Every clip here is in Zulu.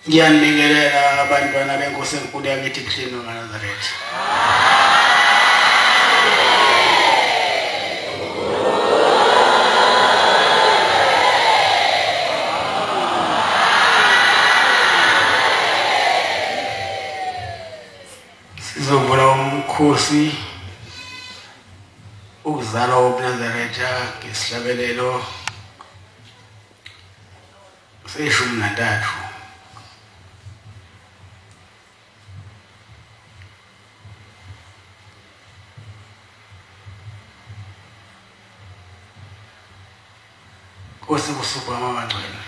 Ngiyanibingelela abantwana benkosi enkulu yakithi kuShembe uNazaretha. Sizovula umkhosi ukuzalwa kobunazaretha ngesihlabelelo se-13. Nkosi kusuku amabangcwele.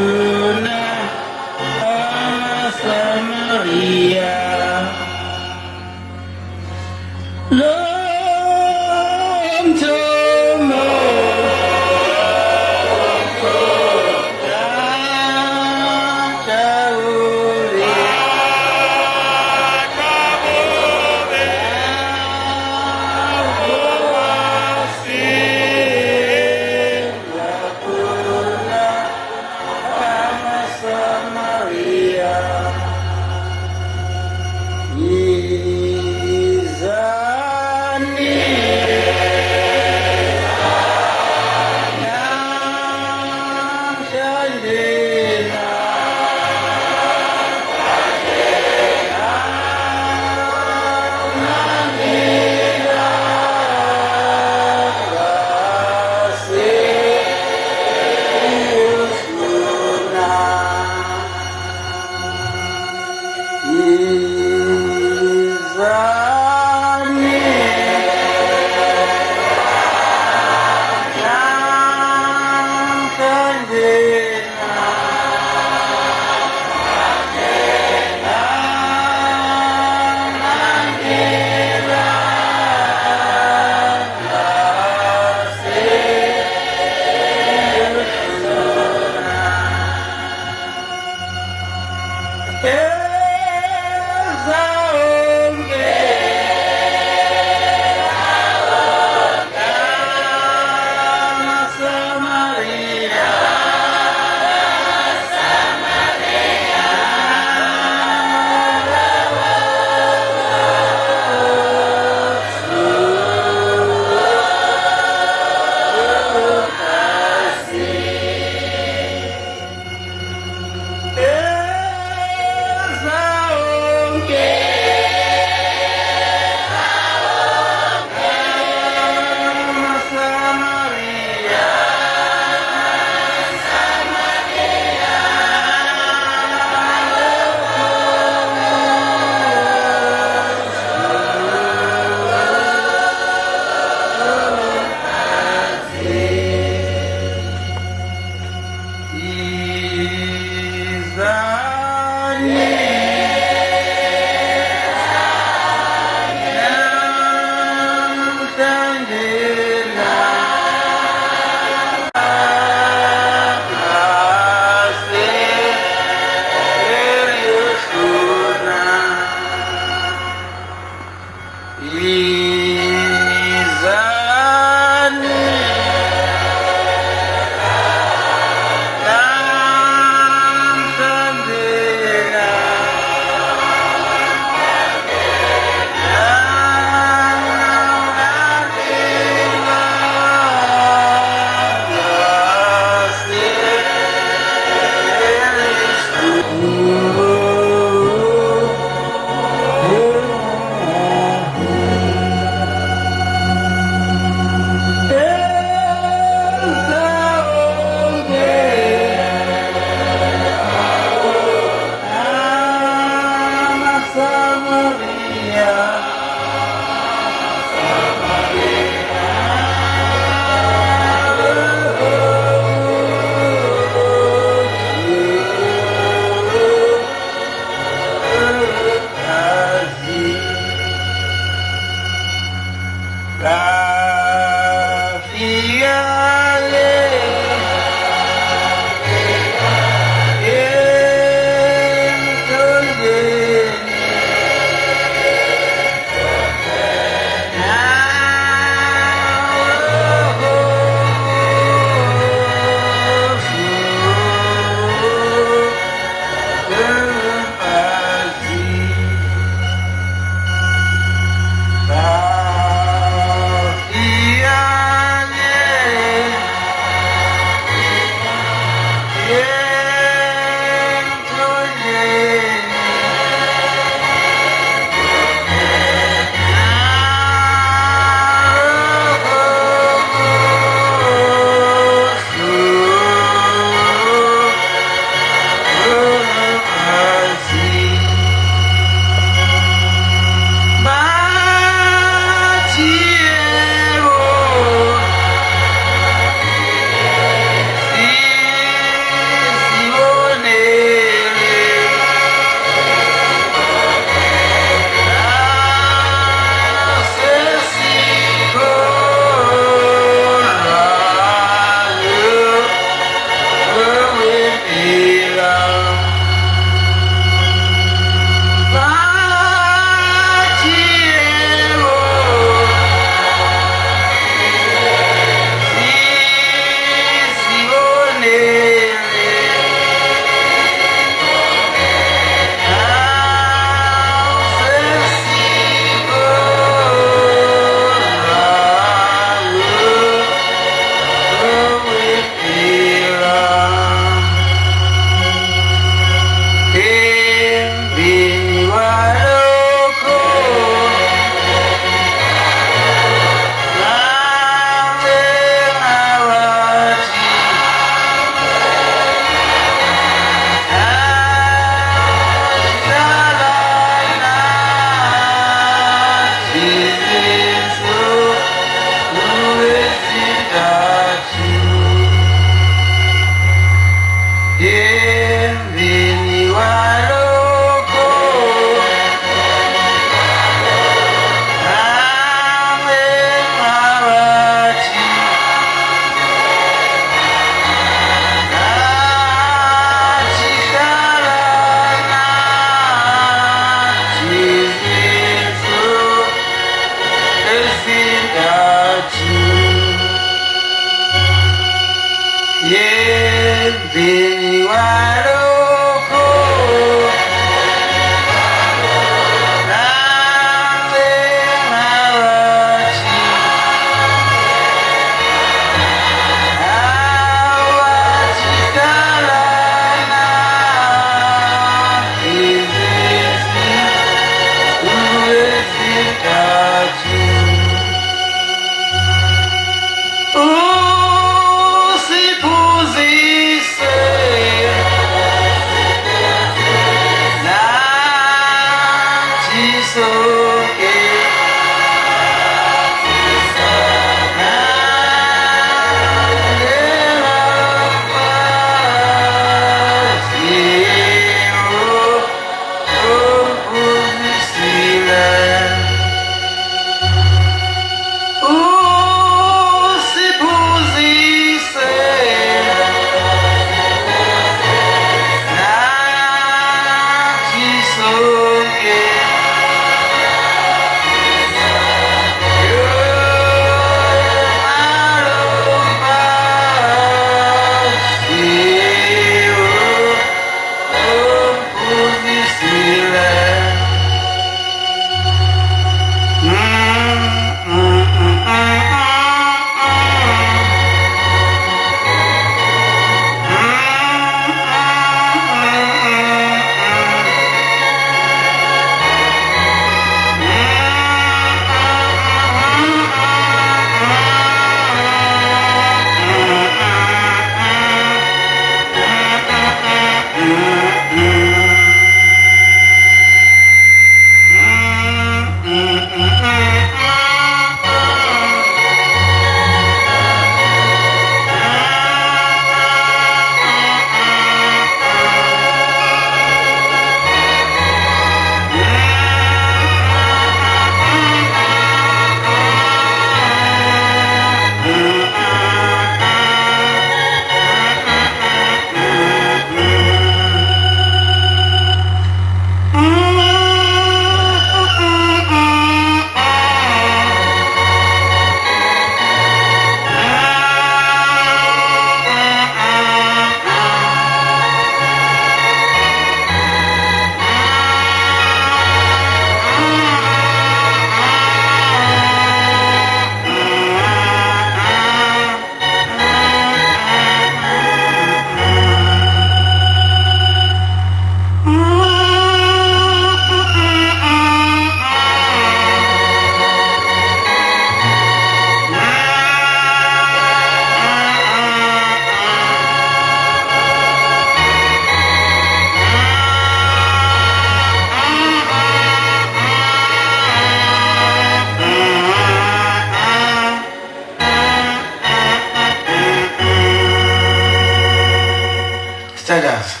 Status.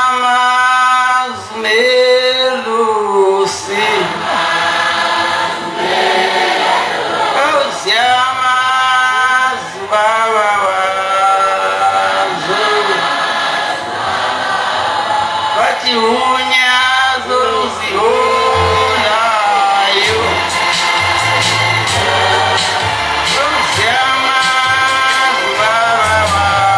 Luziamas melusi. Luziamas babawazo. Bati unyazo luziolayo. Luziamas babawazo.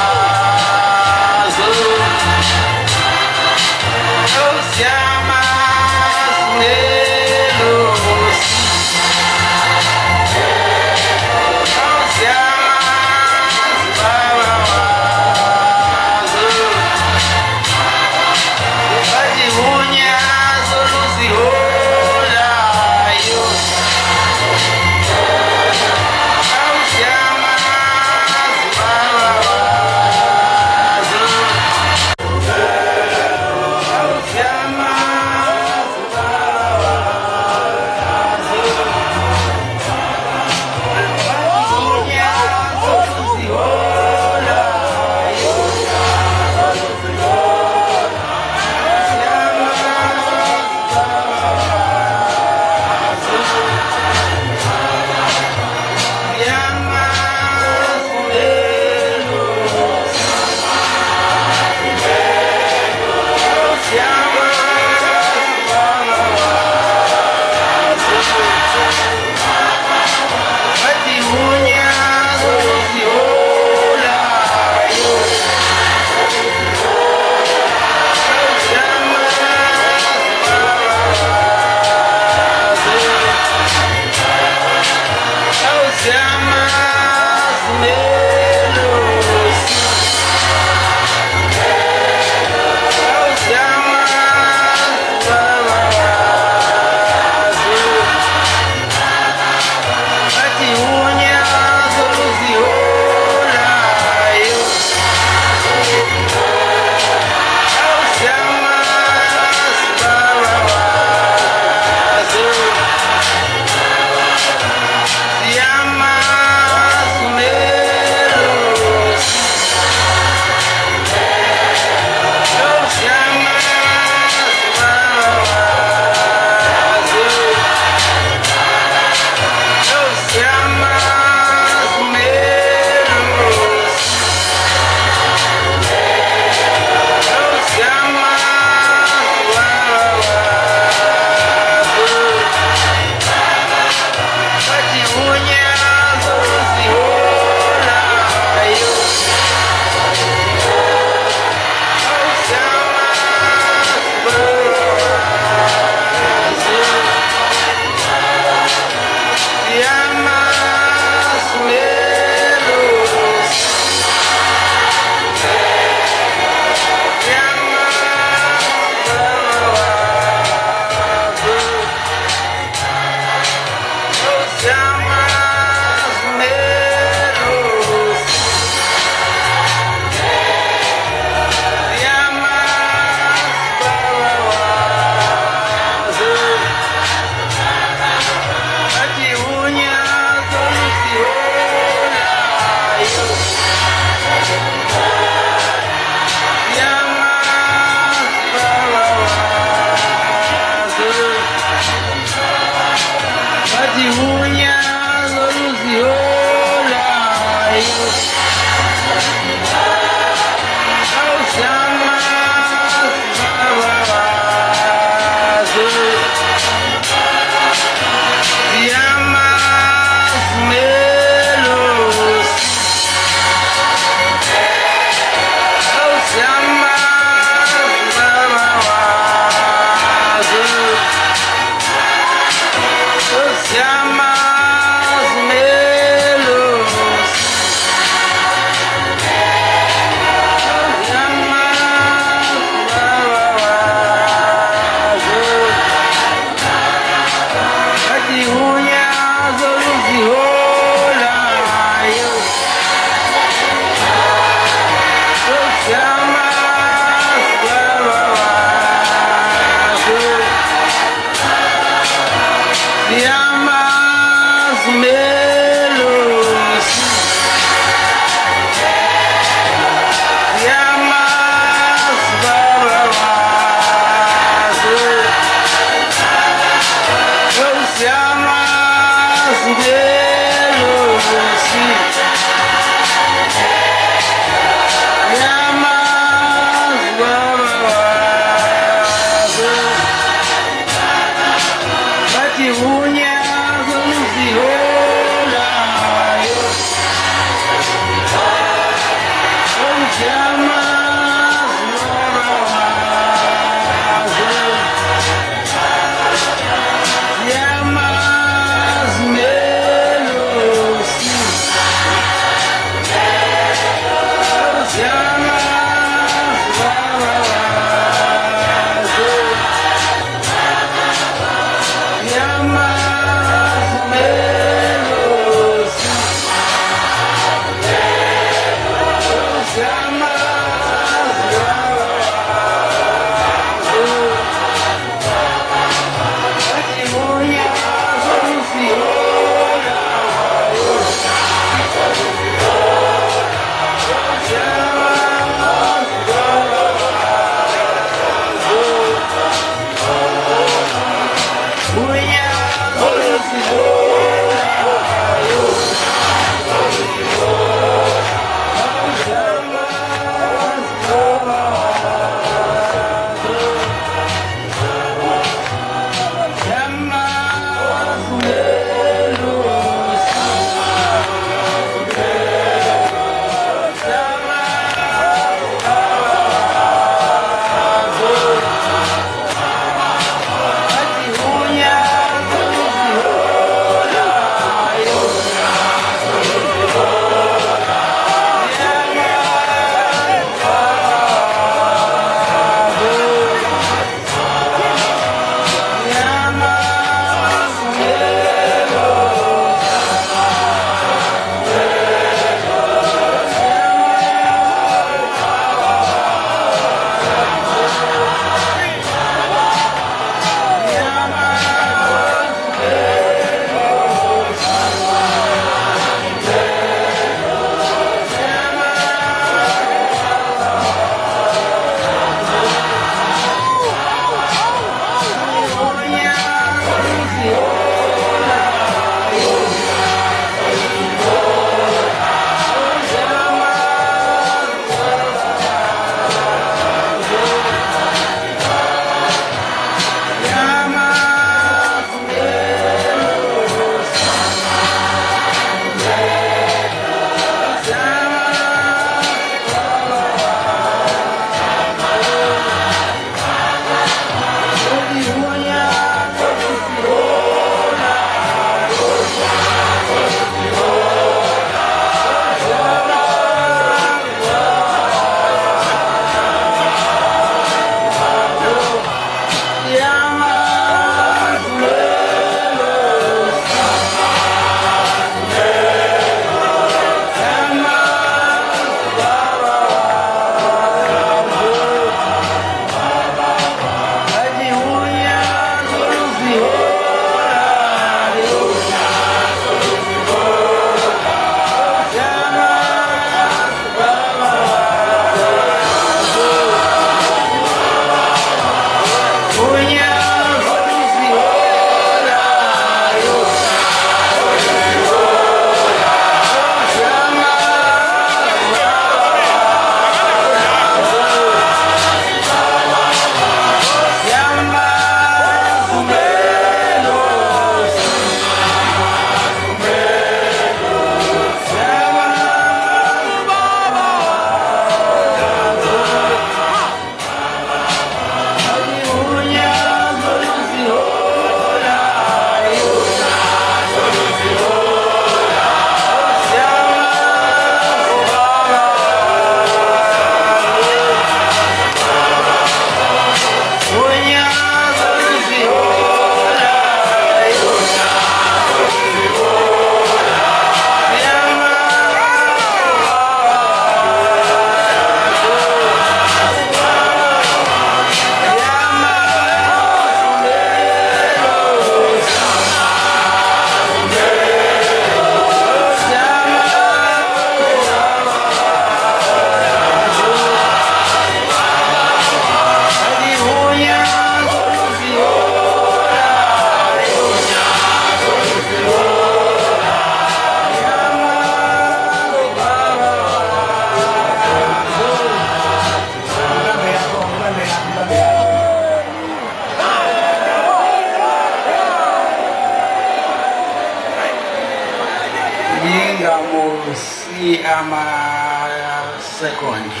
ngamasekondi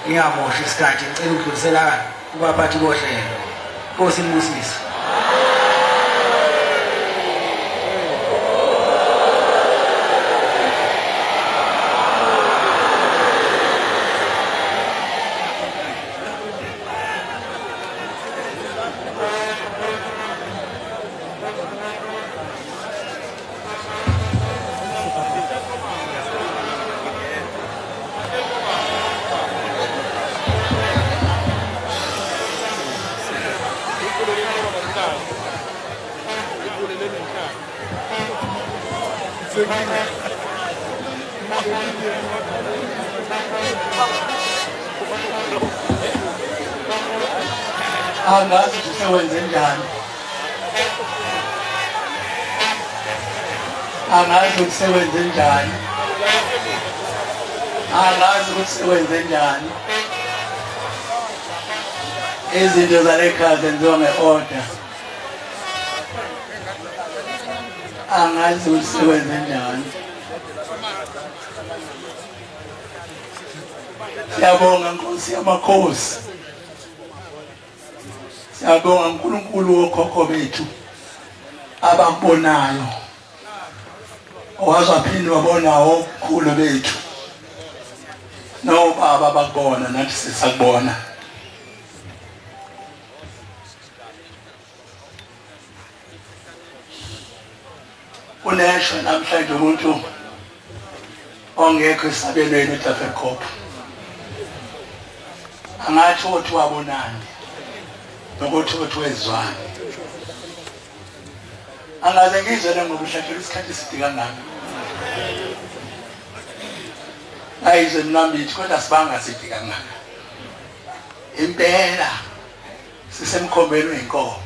ngingamoshi isikhathi ngicela ukudlulisela kubaphathi bohlelo. Nkosi nibusise. Angazi usewenze njani. Angazi usewenze njani. Angazi usewenze njani. Izinto zalekhaya zenziwa nge-order. Angazi usewenze njani. Siyabonga Nkosi yamakhosi. Siyabonga uNkulunkulu wokhokho bethu abakubonayo. Owazaphinda wabona okhulu bethu. Nobaba abakubona nathi sisakubona. Unesho namhlanje umuntu ongekho esabelweni eTafekop. Angathi othi wabonani. Nokuthi wezwani. Angaze ngizwe ngokuhlahlela isikhathi eside kangaka. Ayizwe mnambithi kodwa sibanga side kangaka. Impela sisemkhombeni wenkomo.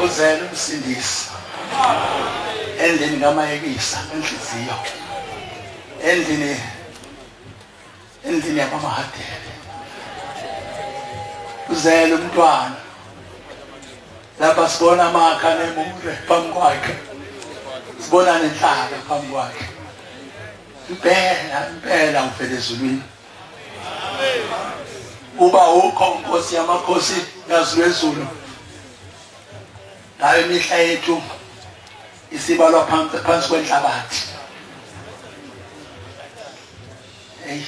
Uzele umsindisi. Endlini ngamayekisa enhliziyo. Endlini yabamahadele. Uzele umntwana. Lapha sibona amakha nemure phambi kwakhe. Sibona nenhlaka phambi kwakhe. Impela uvele ezulwini. Uba ukho Nkosi yamakhosi yazulwezulu. Nayo imihla yethu isibalwa phansi kwenhlabathi. Hey.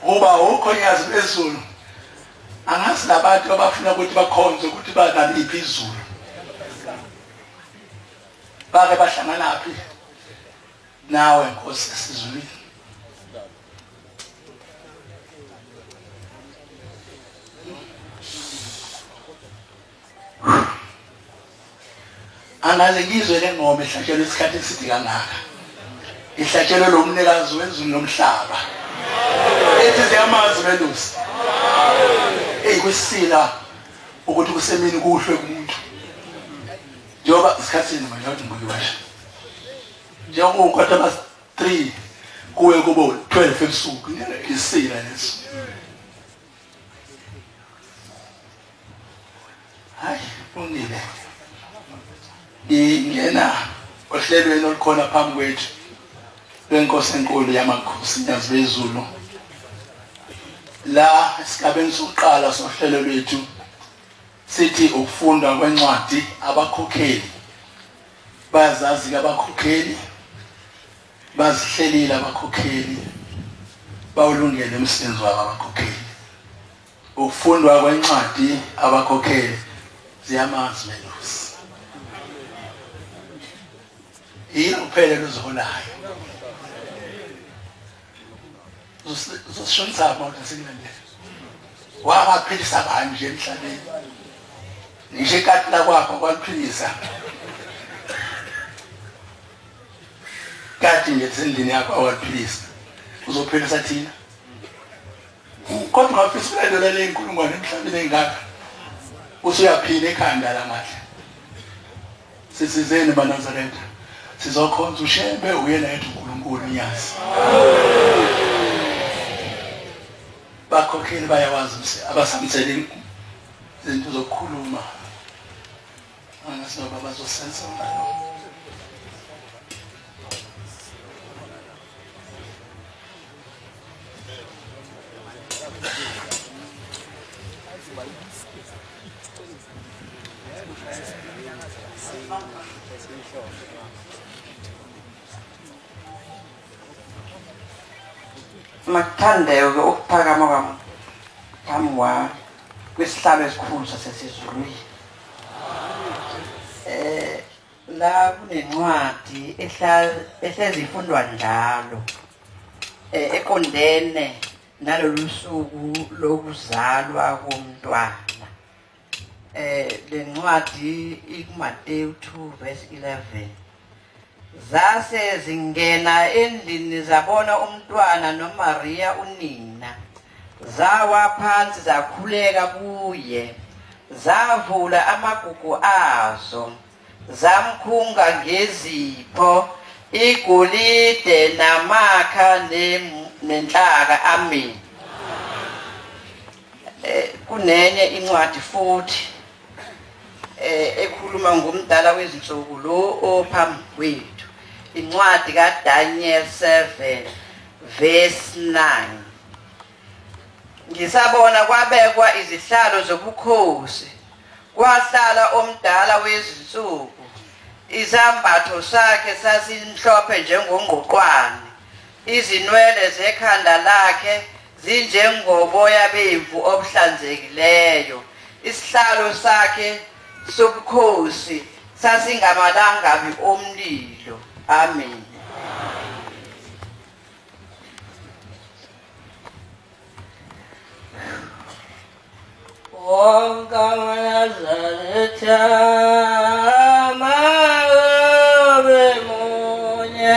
Uba ukho yazulwezulu. Angazi labantu abafuna ukuthi bakhonze ukuthi banaliphi izulu. Bake bahlangana phi nawe Nkosi esizulwini. Angaze ngizwe lengoma ihlatshelwe isikhathi eside kangaka. Ihlatshelwe lo mnikazi wezulu nomhlaba. Ethi ziyamazi belusi. Kwisila ukuthi kusemini kuhlwe kumuntu. Njengoba isikhathini manje uthi ngikubasha. Njengoba ukwatha bas 3 kuwe kubo 12 ebusuku isila leso. Hayi, ungile. Ngena ohlelweni olukhona phambi kwethu lenkosi enkulu yamakhosi yazulwezulu. La esigabeni sokuqala sohlelo lwethu sithi ukufundwa kwencwadi abakhokheli. Bazazi abakhokheli. Bazihlelile abakhokheli. Bawulungele umsebenzi wabo abakhokheli. Ukufundwa kwencwadi abakhokheli ziyamazi belusi. Yini kuphela luzolayo. Uzosishonisa abantu singene. Wabaphilisa kanje emhlabeni. Ngisho ikati la kwakho kwaliphilisa. Kati nje sendini yakho awaliphilisa. Uzophilisa thina. Kodwa ngafisa ukulandela le inkulungwane emhlabeni engaka. Usuyaphila ekhanda lamahle. Sisizeni kubunazaretha. Sizokhonza uShembe uyena yethu uNkulunkulu unyazi. Bakhokheli bayawazi abasamthele izinto zokukhuluma. Angasinoba bazosenza ngalo. Makuthandeke ukuphakama kwami kwisihlalo esikhulu sasesizulwini. La kunencwadi ehlezi ifundwa njalo eqondene nalolu suku lokuzalwa komntwana. Le ncwadi ikuMateyu 2:11. Zase zingena endlini zabona umntwana noMaria unina. Zawa phansi zakhuleka kuye. Zavula amagugu azo. Zamkhunga ngezipho, igolide namakha nenhlaka. Amen. Kunenye incwadi futhi ekhuluma ngomdala wezinsuku lo ophambi kwethu. Incwadi kaDaniel 7:9. Ngisabona kwabekwa izihlalo zobukhosi. Kwahlala omdala wezinsuku. Izambatho sakhe sasimhlophe njengongqoqwane. Izinwele zekhanda lakhe zinjengoboya bemvu obuhlanzekileyo. Isihlalo sakhe sobukhosi sasingamalangabi omlilo. Amen. Wokuzalwa mabe munye.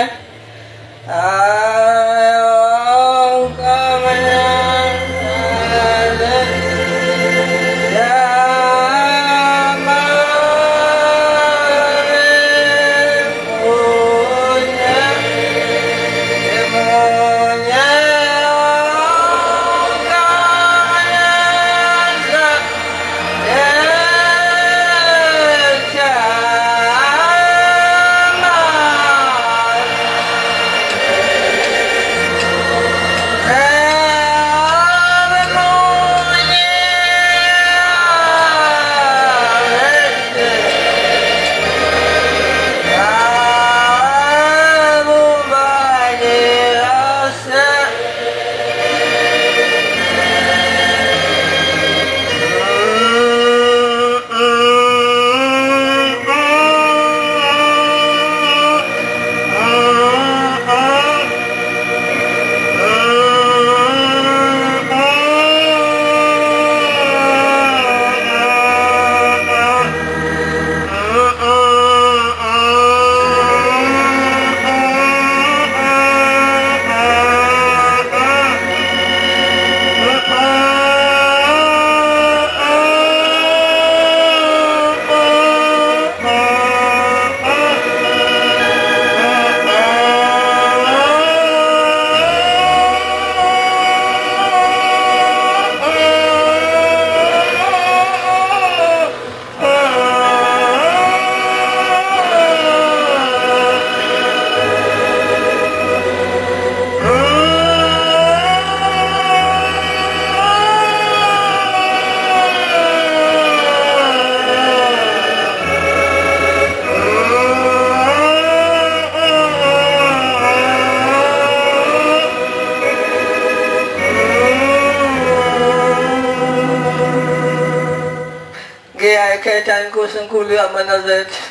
Ngiyakhetha inkosi enkulu yamaNazaretha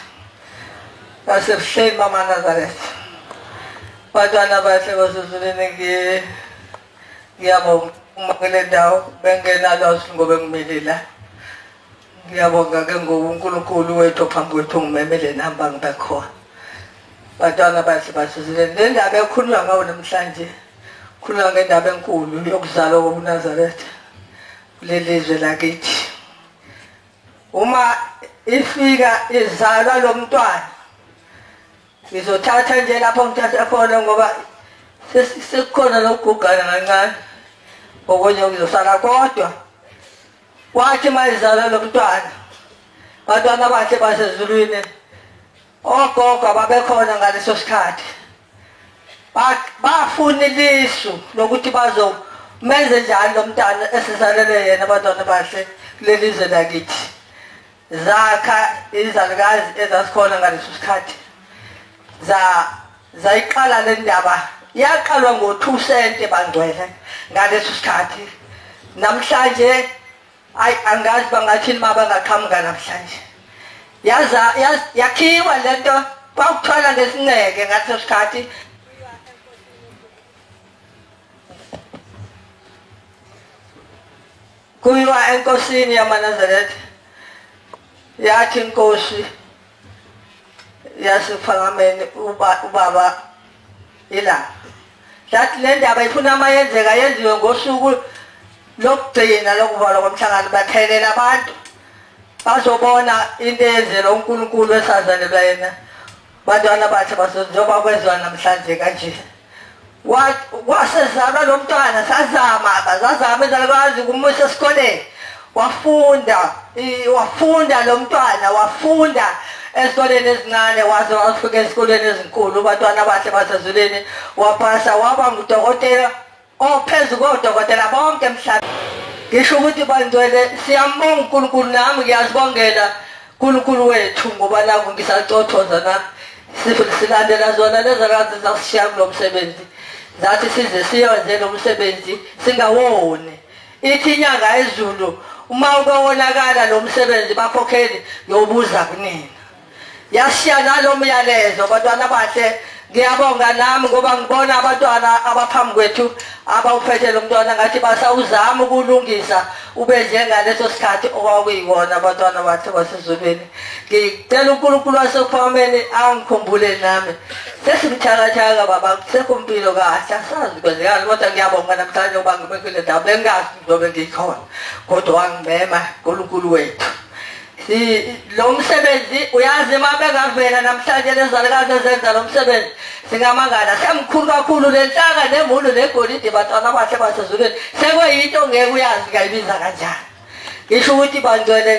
yaseShembe amaNazaretha. Bantwana bahle basezulwini ngiyabonga uma kule ndawo bengenalwazi ngoba ngimile la. Ngiyabonga ke ngoNkulunkulu wethu phambi kwethu ngimemele namba ngibe khona. Bantwana bahle basezulwini le ndaba ekhulunywa ngawo namhlanje khulunywa ngendaba enkulu yokuzalwa kobunazaretha kuleli zwe lakithi. Uma ifika izalwa lo mntwana ngizothatha nje lapho ngithatha khona ngoba sesikhona lokugugana kancane okunye ngizosala kodwa wathi mayizalwa lo mntwana bantwana bahle basezulwini ogogo ababekhona ngaleso sikhathi bafuna ilisu lokuthi bazomenze njani lo mntwana esizalele yena. Bantwana bahle lelizwe lakithi zakha izalukazi ezazikhona ngaleso sikhathi zayiqala le ndaba yaqalwa ngo2 cent bangcwele ngaleso sikhathi namhlanje angazi bangathini mabangaqhamuka namhlanje yakhiwa lento bawuthwala ngesineke ngaleso sikhathi kuyiwa enkosini yamaNazaretha yathi inkosi yasifameni ubaba ila yathi le ndaba ifuna mayenzeka yenziwe ngosuku lokugcina lokuvalwa komhlangano bakhelela abantu bazobona into eyenzela uNkulunkulu esazalelwa yena bantwana bakhe basenzoba kwezwa namhlanje kanje wasezalwa lo mntwana sazama izalukazi kumusa esikoleni wafunda lo mntwana wafunda esikoleni ezincane waze wafika esikoleni ezinkulu abantwana bakhe basezuleni wapasa waba ngudokotela ophezulu kodokotela bonke emhlabeni ngisho ukuthi bangcwele siyambonga uNkulunkulu nami ngiyazibongela uNkulunkulu wethu ngoba naku ngisacothoza nami silandela zona lezakazi zasishiya kulo msebenzi zathi size siyenze lo msebenzi singawoni ithi inyanga ezulu uma ukawonakala lo msebenzi bakhokheli yobuza kunina yashiya nalo myalezo abantwana bahle ngiyabonga nami ngoba ngibona abantwana abaphambi kwethu abawuphethe lo mntwana ngathi basawuzama ukulungisa ube njengaleso sikhathi okwakuyiwona abantwana bathi basezulwini ngicela uNkulunkulu wasekuphakemeni angikhumbule nami sesimthakathaka baba sekumpilo kahle asazi kwenzekani kodwa ngiyabonga namhlanje ngoba ngibekile ndaba bengazi njobe ngikhona kodwa wangibema uNkulunkulu wethu lo msebenzi uyazi mabengavela namhlanje lezalukazi ezenza lo msebenzi singamangala semkhulu kakhulu lenhlaka nemulu negolide bantwana bahle basezulwini sekweyinto ngeke uyazi kayibiza kanjani ngisho ukuthi bangcwele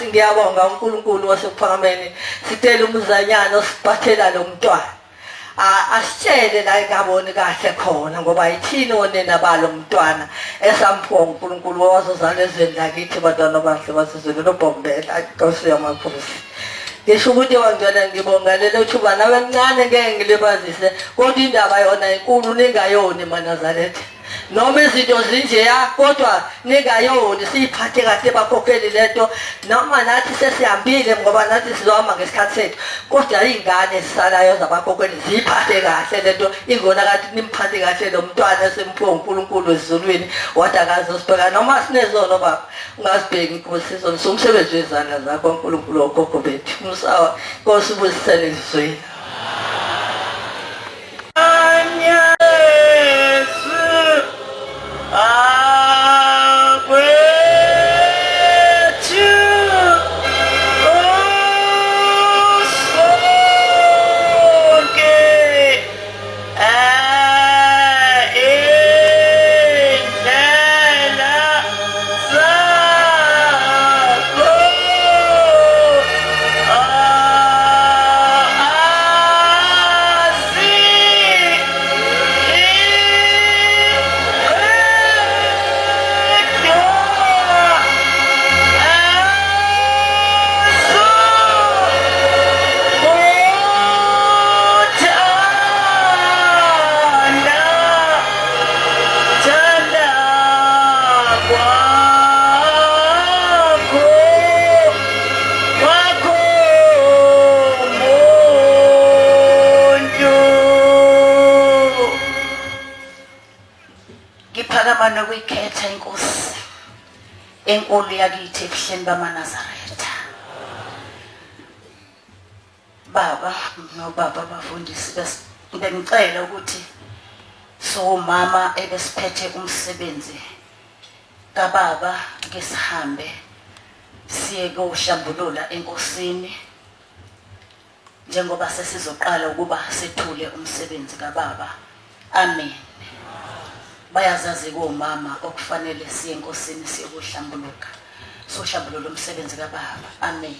ngiyabonga uNkulunkulu wasekuphakemeni sicela umzanyana osiphathela lo mntwana asitshele la engaboni kahle khona ngoba yithini onena balo mntwana esamphiwa uNkulunkulu wazozala ezweni lakithi bantwana bahle basezweni loBombela inkosi yamakhosi ngisho ukuthi bangcwele ngibonga lelo thuba nawe mncane ngeke ngilibazise kodwa indaba yona inkulu ningayoni maNazaretha noma izinto zinjeya kodwa ningayoni siyiphathe kahle bakhokheli lento noma nathi sesihambile ngoba nathi sizohamba ngesikhathi sethu kodwa izingane zisalayo zabakhokheli ziyiphathe kahle lento ingona kathi nimphathe kahle lo mntwana semphiwe uNkulunkulu ezulwini wathi akazosibheka noma sinezono baba ungazibheki inkosi izona somsebenzi wezandla zakho uNkulunkulu okhokho bethu umsawa Nkosi ubusisele izweni nokuyikhetha inkosi enkulu yakithi ebuhleni bamaNazaretha baba nobaba abafundisi bengicela ukuthi mama ebesiphethe umsebenzi kababa ke sihambe siye kohlambulula enkosini njengoba sesizoqala ukuba sethule umsebenzi kababa amen bayazazi komama okufanele siye enkosini siyokuhlambuluka sohlambulula umsebenzi kababa amen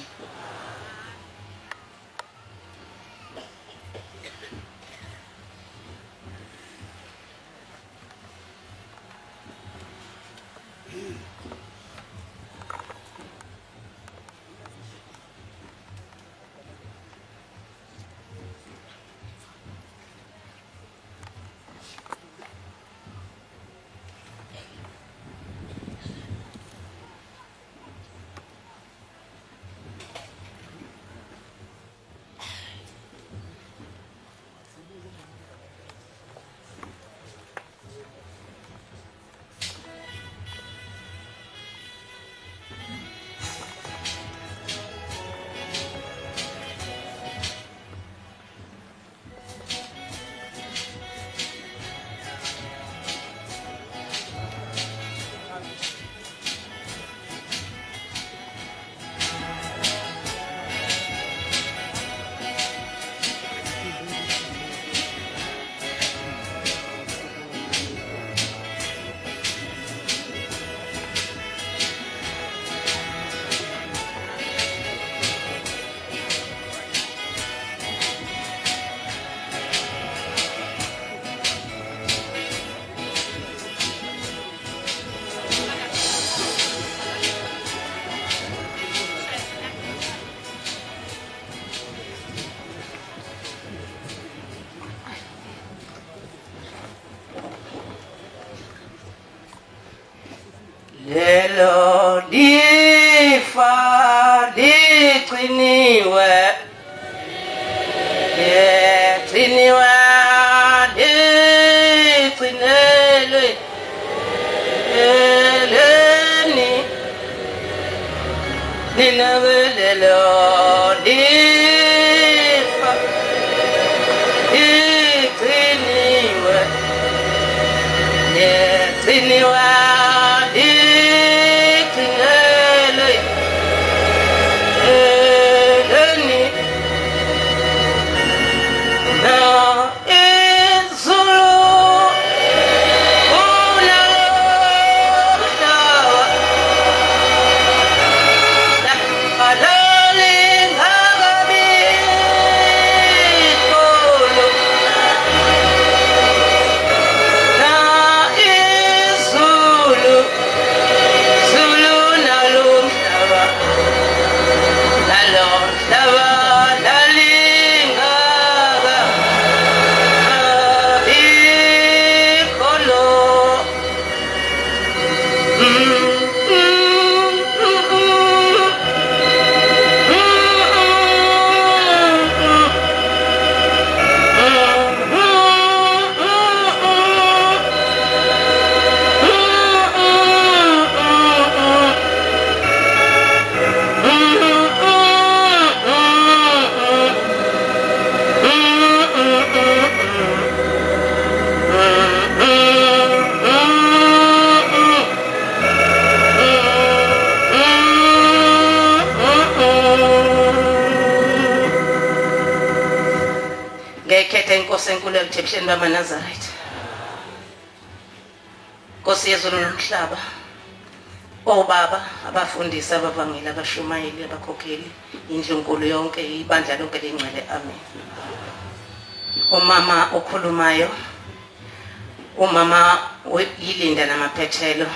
lelo lifa ligciniwe ligciniwe ligcinelwe eleni lelo lifa ligciniwe ligciniwe Senkulu ebuthebisheni bamaNazaretha. Nkosi yezulu nomhlaba. Obaba, abafundisi, abavangeli, abashumayeli, abakhokheli, indlu enkulu yonke, ibandla lonke lengcwele. Amen. Umama okhulumayo, umama yilinda namaphethelo.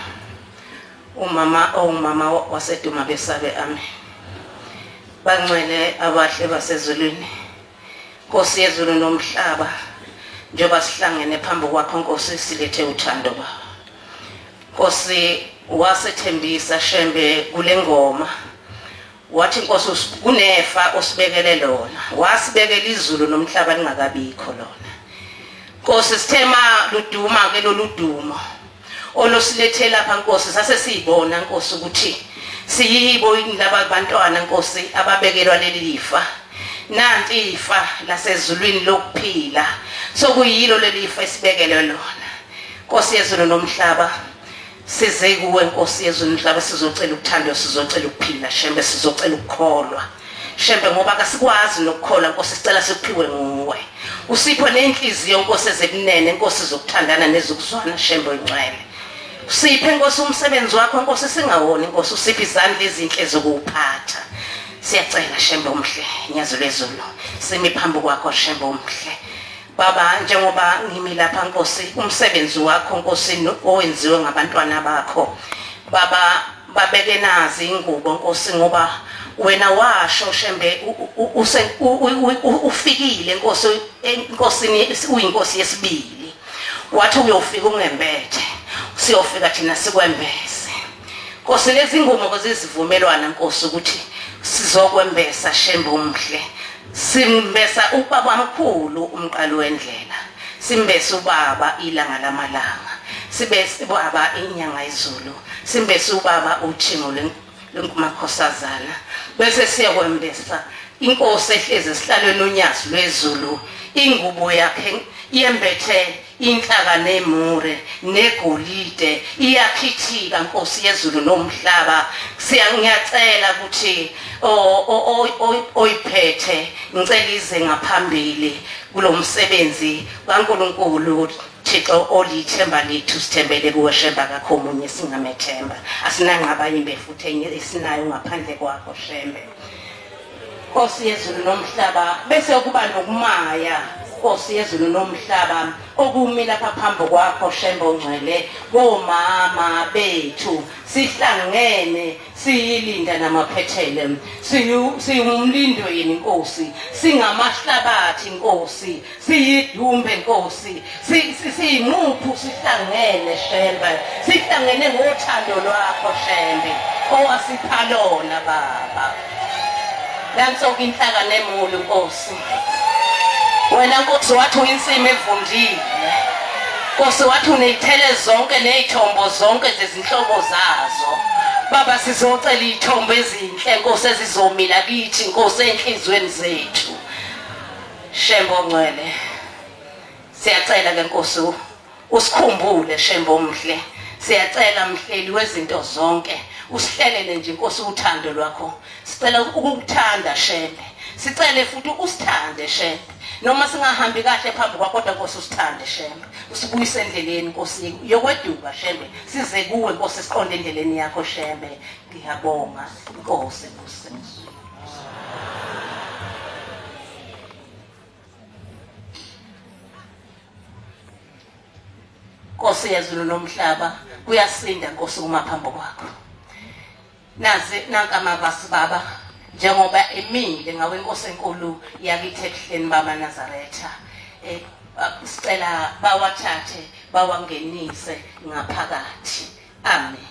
Umama waseduma besabe. Amen. Bangcwele abahle basezulwini. Nkosi yezulu nomhlaba, njoba sihlangene phambi kwakho Nkosi silethe uthando Baba. Nkosi wasethembisa Shembe kule ngoma. Wathi Nkosi kunefa osibekele lona. Wasibekela izulu nomhlaba lingakabikho lona. Nkosi sithema luduma ke loludumo. Olosilethela lapha Nkosi sase siyibona Nkosi ukuthi siyibo indaba abantwana Nkosi ababekelwa leli lifa. Nanti ifa lasezulwini lokuphila sokuyilo lelifa esibekelwe lona. Nkosi yezulu nomhlaba size kuwe Nkosi yezulu nomhlaba sizocela ukuthanda sizocela ukuphila Shembe sizocela ukukholwa Shembe ngoba kasikwazi nokukholwa Nkosi sicela sikuphiwe nguwe. Usipho nenhliziyo Nkosi ezebunene Nkosi zokuthandana nezokuzwana Shembe ingcwele. Usiphe Nkosi umsebenzi wakho Nkosi singawoni Nkosi usiphe izandla ezinhle zokuphatha. Siyacela Shembe omhle Unyazi Lwezulu simi phambi kwakho Shembe omhle Baba njengoba ngimi lapha Nkosi umsebenzi wakho Nkosi owenziwe ngabantwana bakho Baba babeke nazi ingubo Nkosi ngoba wena washo Shembe ufikile Nkosi enkosini uyinkosi yesibili wathi uyofika ungembethe siyofika thina sikwembese Nkosi lezi ngumo zizivumelwana Nkosi ukuthi sizokwembesa Shembe omhle simbesa ubaba mkhulu umqalo wendlela simbesa ubaba ilanga lamalanga sibese baba inyanga izulu simbesa ubaba uthingo lenkumakhosazana bese siyakwembesa inkosi ehleze sihlalweni unyazi lwezulu ingubo yakhe yembethe inhlaka nemure negolide iyakhithika Nkosi yezulu nomhlaba ngiyacela ukuthi oyiphethe ngicela ize ngaphambili kulomsebenzi kaNkulunkulu Thixo olithemba lethu sithembele kuwe Shembe akakho omunye singamethemba asinanqaba yimbe futhi enye esinayo ngaphandle kwakho Shembe Nkosi yezulu nomhlaba bese kuba nokumaya Nkosi yezulu nomhlaba okumi lapha phambi kwakho Shembe ongcwele bomama bethu sihlangene siyilinda namaphethele siyumlindweni Nkosi singamahlabathi Nkosi siyidumbe Nkosi siyimuphu sihlangene Shembe sihlangene ngothando lwakho Shembe owasipha lona Baba Nansoka inhlaka nemuli Nkosi wena Nkosi wathi insimi evundile Nkosi wathi uneyithele zonke nezithombo zonke zezinhlobo zazo Baba sizocela izithombo ezinhle Nkosi ezizomila kithi Nkosi enhlizweni zethu Shembe ongcwele siyacela ke Nkosi usikhumbule Shembe omhle siyacela mhleli wezinto zonke usihlelele nje Nkosi uthando lwakho sicela ukukuthanda Shembe sicele futhi usithande Shembe noma singahambi kahle phambi kwakho kodwa Nkosi usithande Shembe usibuyise endleleni Nkosi yokweduka Shembe size kuwe Nkosi siqonde endleleni yakho Shembe ngiyabonga Nkosi Nkosi Nkosi yezulu nomhlaba kuyasinda Nkosi uma phambi kwakho nazi nankamavasi Baba njengoba emile ngawe Nkosi enkulu yakithi ehleni kubunazaretha sicela bawathathe bawangenise ngaphakathi amen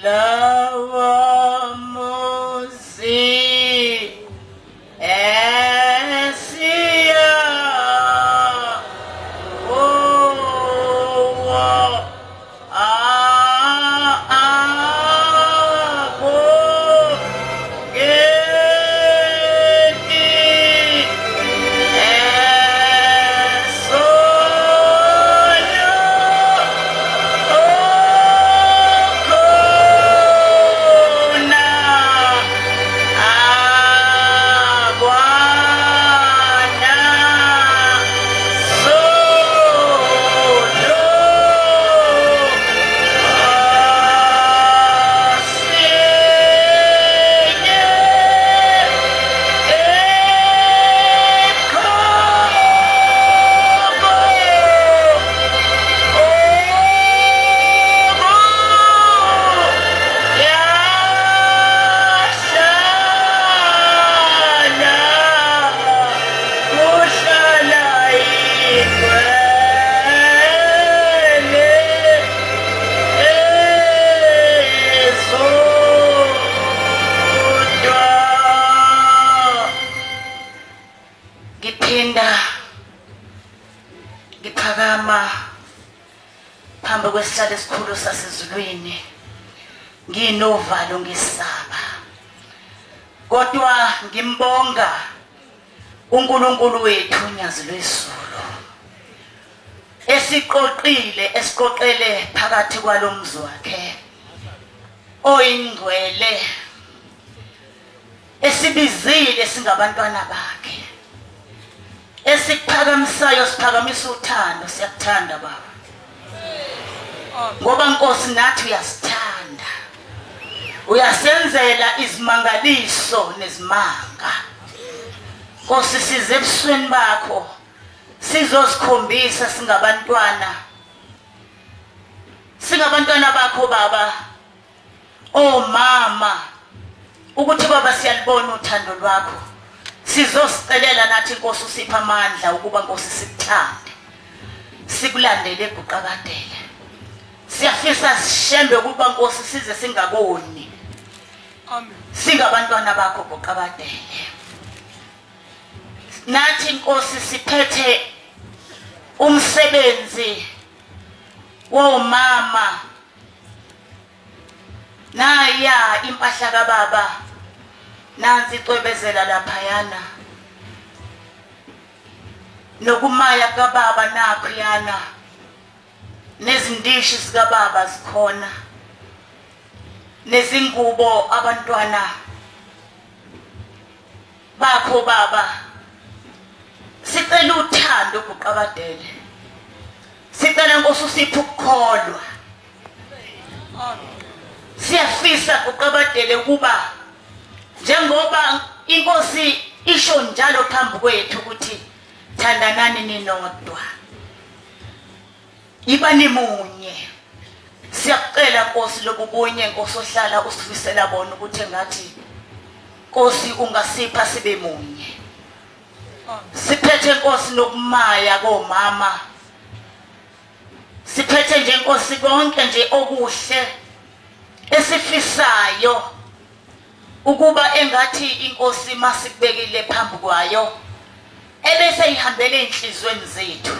lawa muzi phambi kwesihlalo esikhulu sasezulwini nginovalo ngisaba kodwa ngimbonga uNkulunkulu wethu unyazi lwezulu esiqoqele phakathi kwalomzi wakhe oyingcwele esibizile singabantwana bakhe esiphakamisayo siphakamisa uthando siyakuthanda Baba ngoba Nkosi nathi uyasithanda uyasenzela izimangaliso nezimanga Nkosi size ebusweni bakho sizosikhombisa singabantwana bakho Baba mama ukuthi Baba siyalibona uthando lwakho sizosicelela nathi Nkosi usipha amandla ukuba Nkosi sikuthande sikulandele ebuqakadele siyafisa Shembe ukuba Nkosi size singaboni amen singabantwana bakho boqabadele nathi Nkosi siphethe umsebenzi womama naya impahla kaBaba nansi icwebezela lapha yana nokumaya kaBaba nakho yana nezindishi zikaBaba zikhona nezingubo abantwana bakho Baba sicela uthando ubuqabadele sicela Nkosi usiphe ukukholwa siyafisa uqabadele ukuba njengoba inkosi isho njalo phambi kwethu ukuthi thandanani ninodwa ibani munye. Siyakucela Nkosi lobubunye Nkosi ohlala usifisela bona ukuthi ngathi Nkosi ungasipha sibe munye. Siphethe Nkosi nokumaya komama, siphethe nje Nkosi konke nje okuhle esifisayo ukuba engathi inkosi masikubekile phambi kwayo ebese ihambele inhlizweni zethu.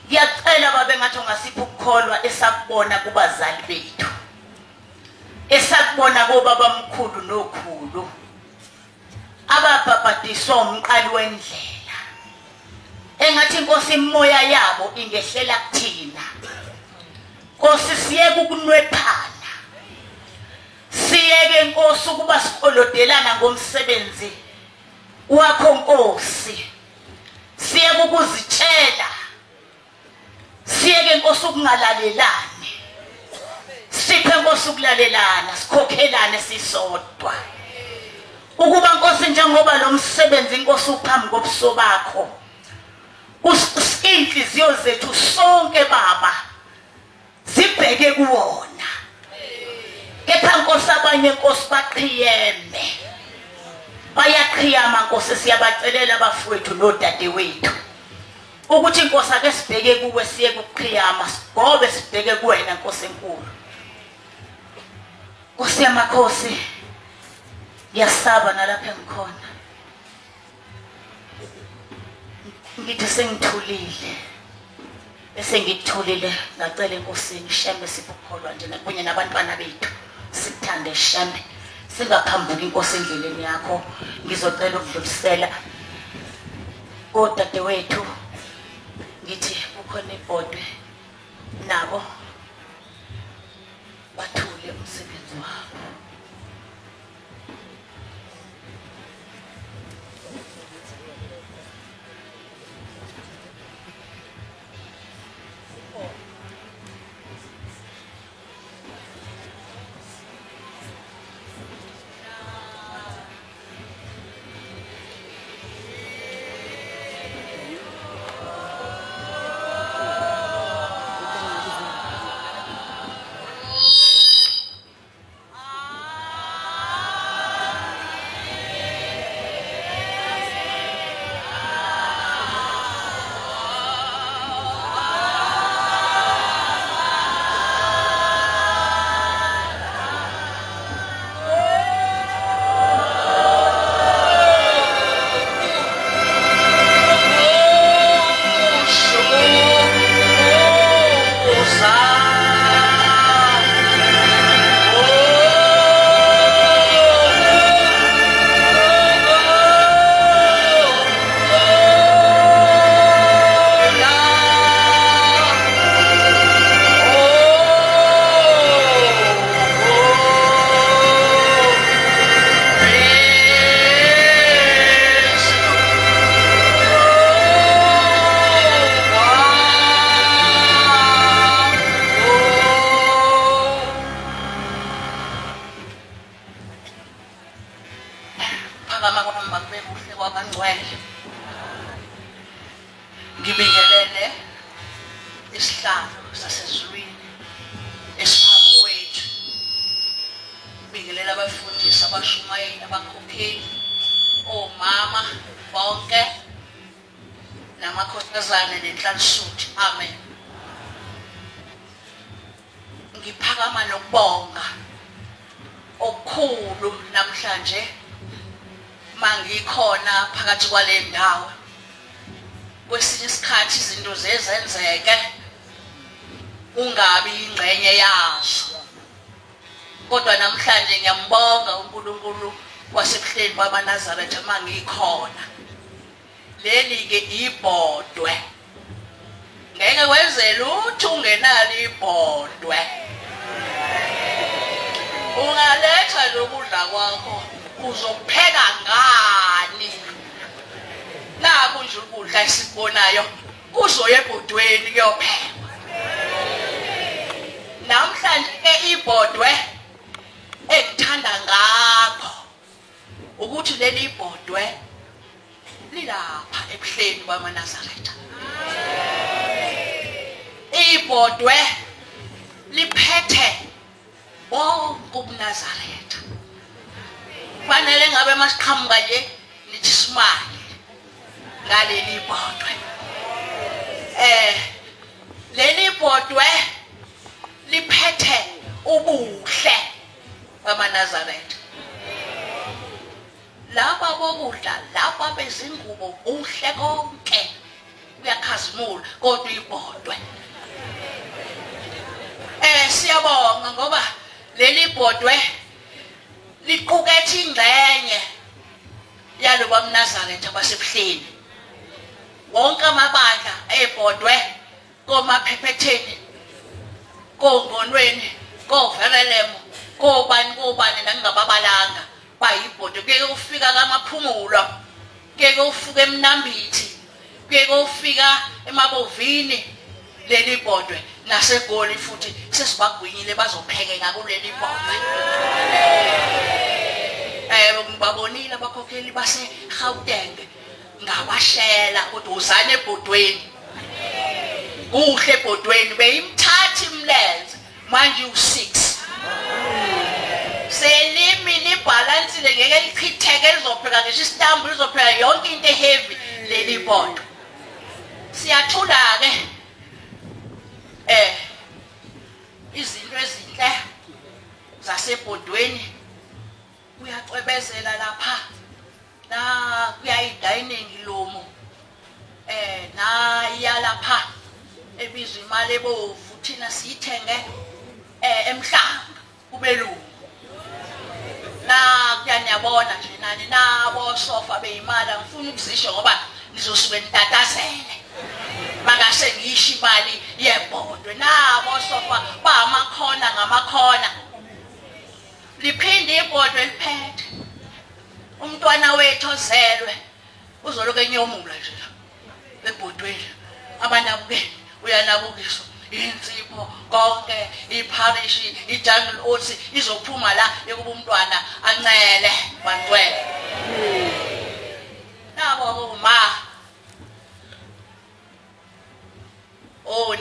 Ngiyacela babe ngathi ungasipha ukukholwa esakubona kubazali bethu, esakubona kobaba mkhulu nokhulu ababhabhadiswa umqali wendlela, engathi inkosi imoya yabo ingehlela kuthina. Nkosi siyeke ukunwephana, siyeke Nkosi ukuba sikolodelana ngomsebenzi wakho Nkosi, siyeke ukuzitshela, siyeke Nkosi ukungalalelani, siphe Nkosi ukulalelana, sikhokhelane sisodwa ukuba Nkosi njengoba lo msebenzi Nkosi uphambi kobuso bakho, inhliziyo zethu sonke Baba zibheke kuwona. Kepha Nkosi abanye Nkosi baqhiyeme, bayaqhiyama Nkosi, siyabacelela abafowethu nodadewethu ukuthi Nkosi ake sibheke kuwe, siye kuqhiyama sigobe sibheke kuwena Nkosi enkulu. Nkosi yamakhosi, ngiyasaba nalapha engikhona, ngithi sengithulile, bese ngikuthulile ngacela enkosini Shembe siphe ukukholwa nje kunye nabantwana bethu, sikuthande Shembe, singaphambuki Inkosi endleleni yakho. Ngizocela ukudlulisela odadewethu, ngithi kukhona ibhodwe nabo bathule umsebenzi wabo. Ngibingelele isihlalo sasezulwini esiphambi kwethu, ngibingelela abafundisi, abashumayeli, abakhokheli, omama bonke namakhosazane nenhlansuthi. Amen. Ngiphakama nokubonga okukhulu namhlanje mangikhona phakathi kwale ndawo. Kwesinye isikhathi izinto zezenzeke ungabi ingcenye yazo, kodwa namhlanje ngiyambonga uNkulunkulu wasebuhleni babunazaretha mangikhona. Leli ke ibhodwe, ngeke wenze lutho ungenalo ibhodwe. Ungaletha lokudla kwakho, uzokupheka ngani? Naku nje ukudla esikubonayo kuzoya ebhodweni kuyophekwa. Namhlanje ke ibhodwe engithanda ngakho ukuthi leli ibhodwe lilapha ebuhleni bamaNazaretha. Ibhodwe liphethe bonke ubunazaretha. Fanele ngabe masiqhamuka nje nithi smile ngaleli ibhodwe. Leli ibhodwe liphethe ubuhle bamaNazaretha. Laba bokudla, laba bezingubo kuhle konke kuyakhazimula kodwa ibhodwe. Siyabonga ngoba leli ibhodwe liqukethe ingxenye yalo bamaNazaretha basebuhleni. Wonke amabandla ebhodwe koMaphephetheni, koNgonweni, koVerelemo, kobani nangababalanga bayibhodwe. Kuye ufika kaMaphumulo, kuye ufika eMnambithi, kuye ufika eMabovini leli ibhodwe naseGoli futhi sesibagwinyile bazophekeka kuleli ibhodwe. Ngibabonile abakhokheli base-Gauteng ngabashela ukuthi uzane ebhodweni. Kuhle ebhodweni beyimthatha imlenze manje u6. Selimi libhalansile ngeke lichitheke lizopheka ngisho isitambu lizopheka yonke into heavy leli ibhodwe. Siyathula ke izinto ezinhle zasebhodweni kuyacwebezela lapha na kuyayidining lomo na yalapha ebizwa imali ebovu thina siyithenge emhlanga kubelungu na kuyaniyabona nje nani nabo sofa beyimali angifuni ukuzisho ngoba nizosuke nitatazele mangase ngisho imali yebhodwe nabo sofa bamakhona ngamakhona. Liphinde ibhodwe liphethe umntwana wethu ozelwe uzoloke enyomula nje ebhodweni. Abanabuke uyanabukiswa insipho konke iparish ijungle oats izophuma la yokuba umntwana ancele bantwele. Nabo uma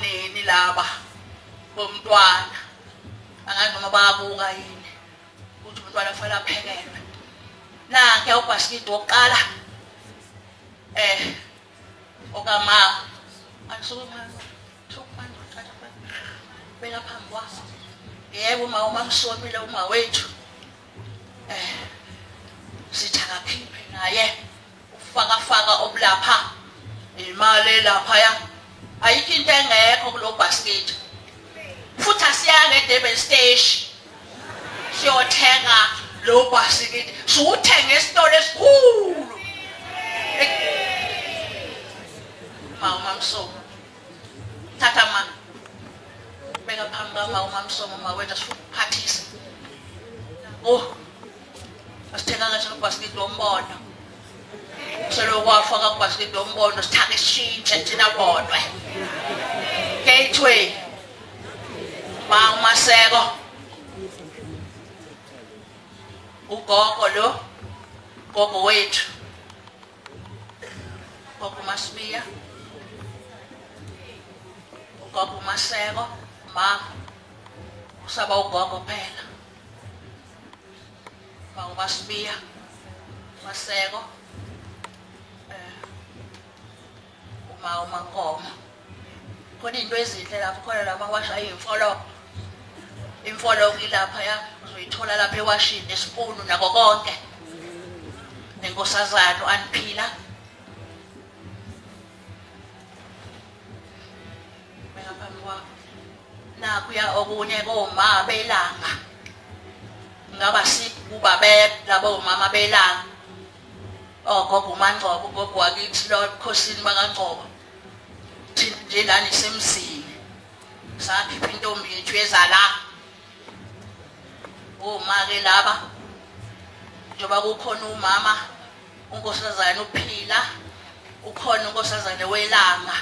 nini laba bomntwana angazi noma bayabuka yini ukuthi umntwana kufanele aphekelwe. Nanke ubasket wokuqala okama anisukuma bela phambi kwakho. Yebo uma ngisomile uma wethu sithi akaphiphe naye ufaka obulapha imali lapha ya ayikho into engekho kulo basket. Futhi asiyanga eDurban Station siyothenga lo basket siwuthenga esitolo esikhulu. Mama Msomo tata ma beka phambi kwama Msomo mawethu asiphathise asithenga kahle lo basket lombono selo kwafaka ku basket lombono sithaka ishintshe thina bodwe gateway Maseko ugogo lo gogo wethu gogo Masibiya ugogo Maseko usaba ugogo phela Masibiya Maseko uma Nkomo khona into ezinhle lapho khona lapha washa imfolo kilapha ya uzoyithola lapha ewashini nesipunu nako konke nenkosazana Aniphila ngaphambi kwakho nakuya okunye koma belanga ngaba sikuba labo mama belanga gogo uMaNgcobo gogo wakithi lo ebukhosini bakaNgcobo thina nje lana isemzini sakhipha intombi yethu ezala ke laba njoba kukhona umama unkosazana uPhila ukhona unkosazana welanga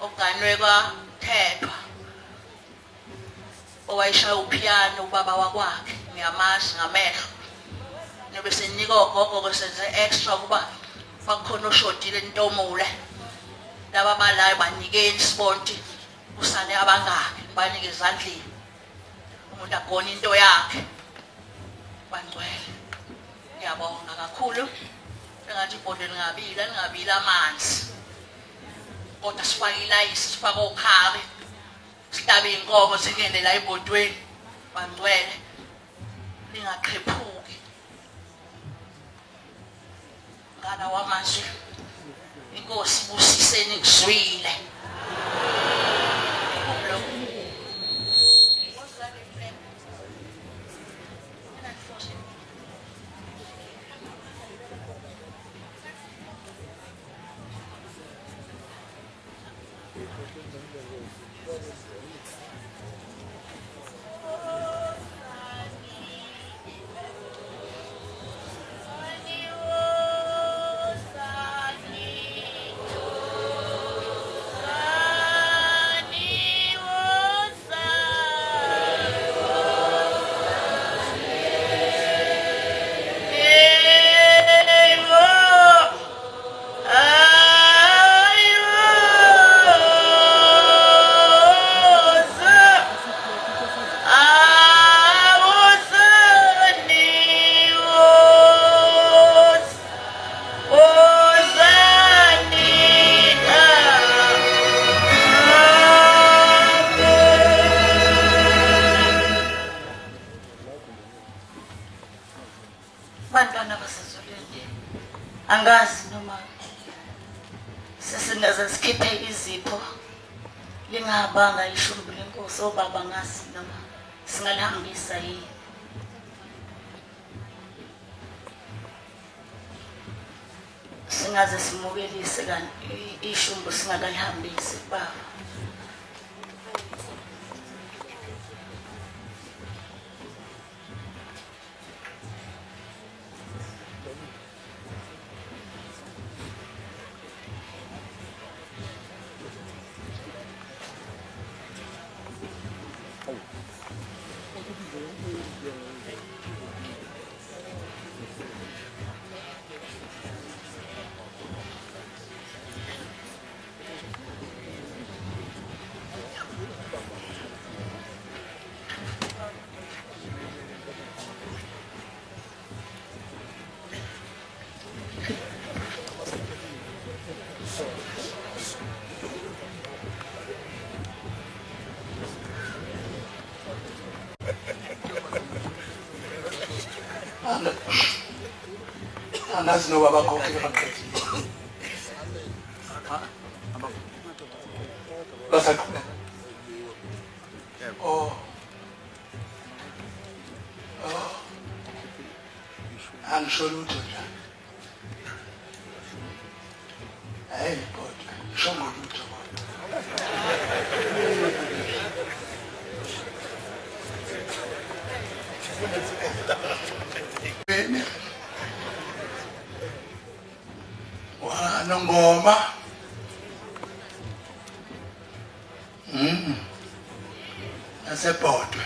oganwe kwaThethwa owayishaya upiano ubaba wakwakhe ngiyamazi ngamehlo nobe senika ogogo kwesenze extra kuba bakhona oshodile intomule laba balayo banikeni sibonti usane abangaki banike ezandleni umuntu agona into yakhe bangcwele ngiyabonga kakhulu engathi ibhodwe lingabila amanzi kodwa sifake ilayisi sifake okhari sihlabe inkomo singene la ibhodweni bangcwele lingaqhephuki ngala wamazwi inkosi busiseni ngizwile angazi noma sesingaze sikhiphe izipho lingabanga ishumbu lenkosi obaba ngazi noma singalihambisa yini singaze simukelise kanti ishumbu singakalihambisi baba angazi noba bakhokhe baqedile basaqhubeka angisho lutho njani hayi kodwa ngisho ngolutho Ngoma asebhodwe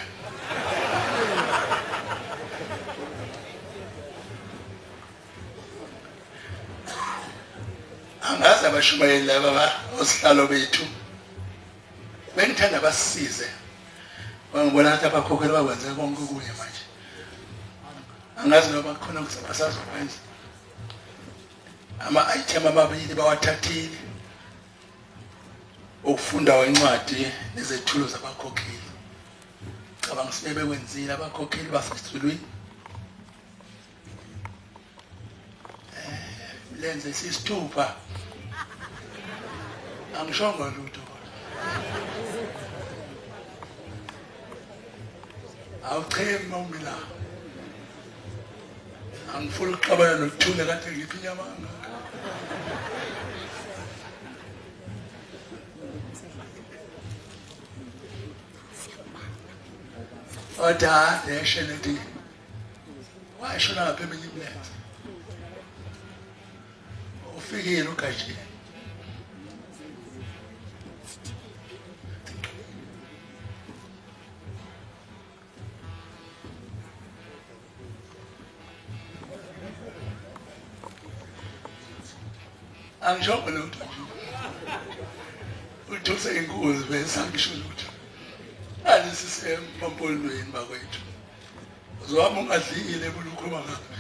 angazi abashumayeli laba osihlalo bethu bengithanda basisize bangibona ukuthi abakhokheli bakwenze konke kunye manje angazi noba khona kusasazokwenza ama-item amabili bawathathile ukufunda wencwadi nezethulo zabakhokheli cabanga sibe bekwenzile abakhokheli basesizulwini lenze isithupha angishongo lutho awuchema umila angifuna ukuxabana nokuthula kanti ngiphi inyamanga oda nesheleti washo lapha eminye imilenze ufikile ugajile angisho lutho uthuse inkozi bese angisho lutho alisi sempampoliweni bakwethu uzwami ungadlile bulukhuluma ngapi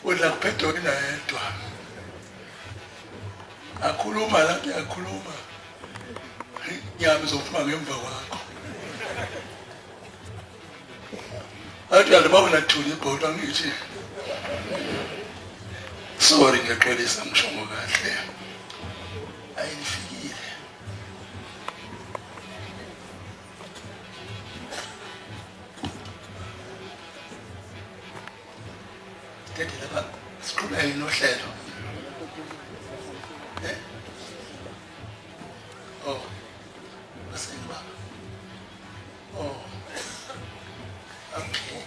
udla kuphetho yena yedwa akhuluma la ngiyakhuluma nyama izofuma ngemva kwakho athi alibona thuli ibhodo angithi sorry ngiyaxolisa ngishongo kahle ayinifikile tete lapha siqhubeke nohlelo oh asengiba oh okay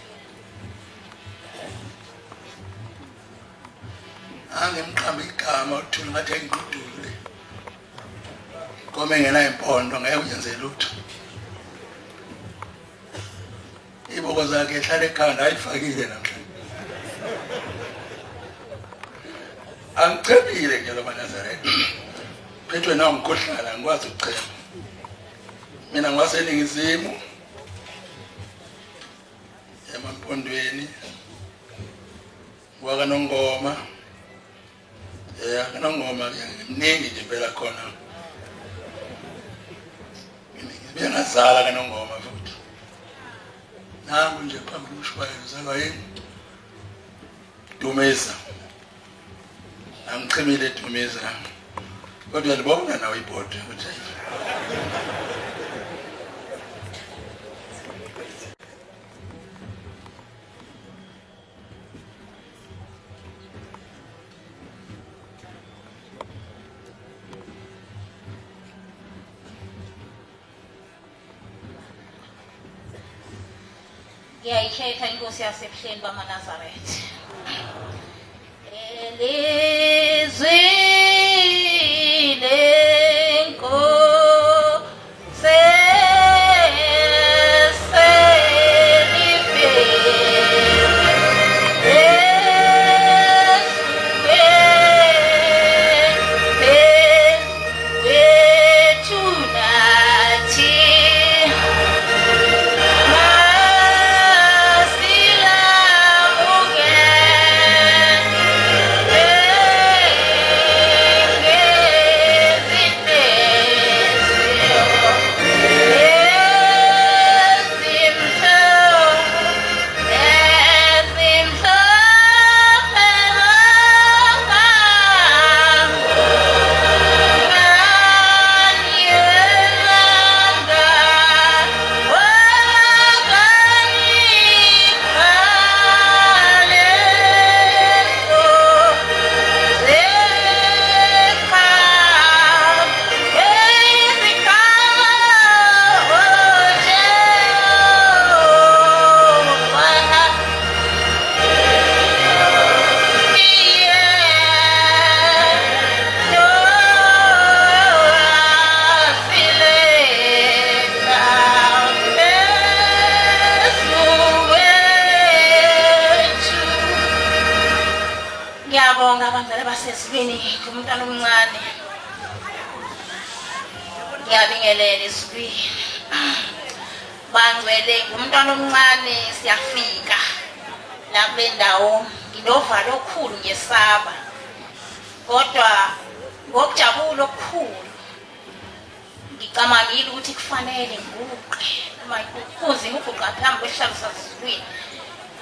angemqamba igama uthula ngathi engidudule kome ngena impondo ngeke uyenze lutho iboko zakhe ehlala ekhanda ayifakile namhlanje angichebile nje lo Nazaretha phethwe nawo ngikhohlala ngikwazi ukuchema mina ngwaseningizimu emampondweni wakanongoma kanongoma mningi nje phela khona ngiyangazala kanongoma futhi nangu nje phambili ushwayo uzalwa yini Dumeza angichemile Dumeza kodwa libona nawe ibhodo ukuthi ngiyayikhetha inkosi yasebuhleni bamaNazaretha elizwi lenkosi abantwana basezulwini ngumntwana omncane ngiyabingelela ezulwini bangcwele ngumntwana omncane siyafika la kule ndawo nginovalo okukhulu ngesaba kodwa ngokujabula okukhulu ngicamangile ukuthi kufanele nguqe uma kunzima ukuguqa phambi kwesihlalo sasezulwini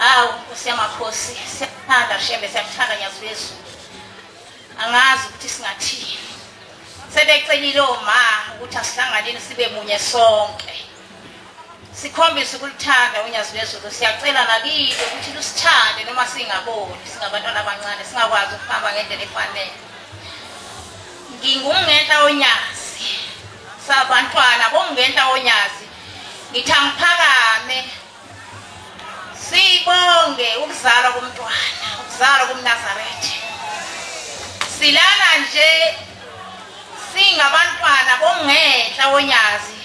hawu Nkosi yamakhosi siyathanda Shembe siyakuthanda Unyazi Lwezulu angazi ukuthi singathini sebecelile oma ukuthi asihlanganeni sibe munye sonke sikhombisa ukulithanda Unyazi Lwezulu siyacela nakiyo ukuthi lusithande noma singaboni singabantwana abancane singakwazi ukuhamba ngendlela efanele ngingumngentla Unyazi sabantwana bongentla Unyazi ngithi angiphakame sibonge ukuzalwa komntwana ukuzalwa komNazaretha silana nje singabantwana bongentla Unyazi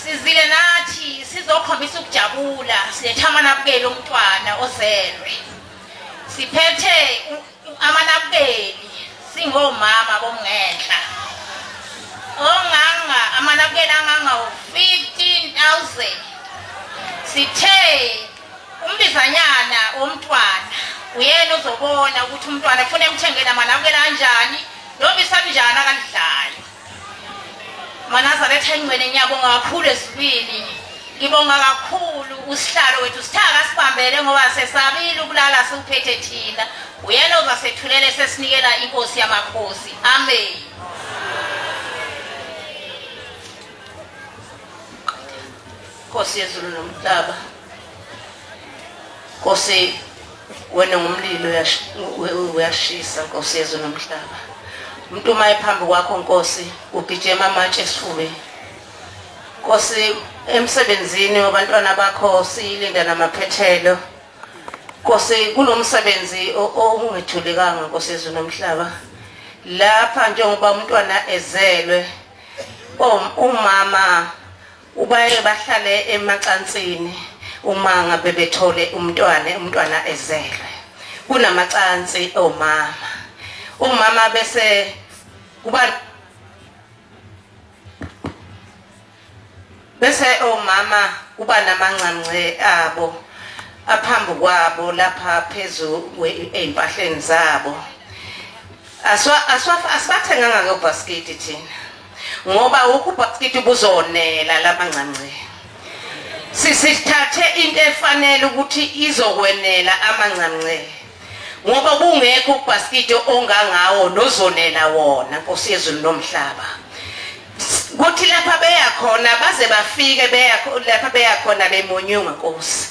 sizile nathi sizokhombisa ukujabula siletha amanabukelo umntwana ozelwe siphethe amanabukeli singomama bomngenhla onganga amanabukeli anganga 15,000 sithe umbizanyana womntwana uyena uzobona ukuthi umntwana ufuna emthengela amanabukeli kanjani nobisa kanjani akalidlali Kubunazaretha ingcwele ngiyabonga kakhulu esibili ngibonga kakhulu usihlalo wethu sithaka sibambele ngoba sesabile ukulala siuphethe thina uyena ozasethulele sesinikela inkosi yamakhosi amen Nkosi yezulu nomhlaba Nkosi wena ngumlilo uyashisa Nkosi yezulu nomhlaba umuntu uma ephambi kwakho Nkosi ugijema amatshe esifubeni Nkosi emsebenzini wabantwana bakho silinda namaphethelo Nkosi kunomsebenzi ongethulekanga Nkosi yezulu nomhlaba lapha njengoba umntwana ezelwe umama ubaye bahlale emacansini uma ngabe bethole umntwana ezelwe kunamacansi umama bese kuba bese omama kuba namancancwe abo aphambi kwabo lapha phezulu eimpahleni zabo asibathenganga ngebasket thina ngoba ukubasket buzonela lamancancwe sisithathe into efanele ukuthi izokwenela amancancwe ngoba kungekho ubasket ongangawo nozonela wona Nkosi yezulu nomhlaba kuthi lapha beyakhona baze bafike lapha beyakhona bemunyunga Nkosi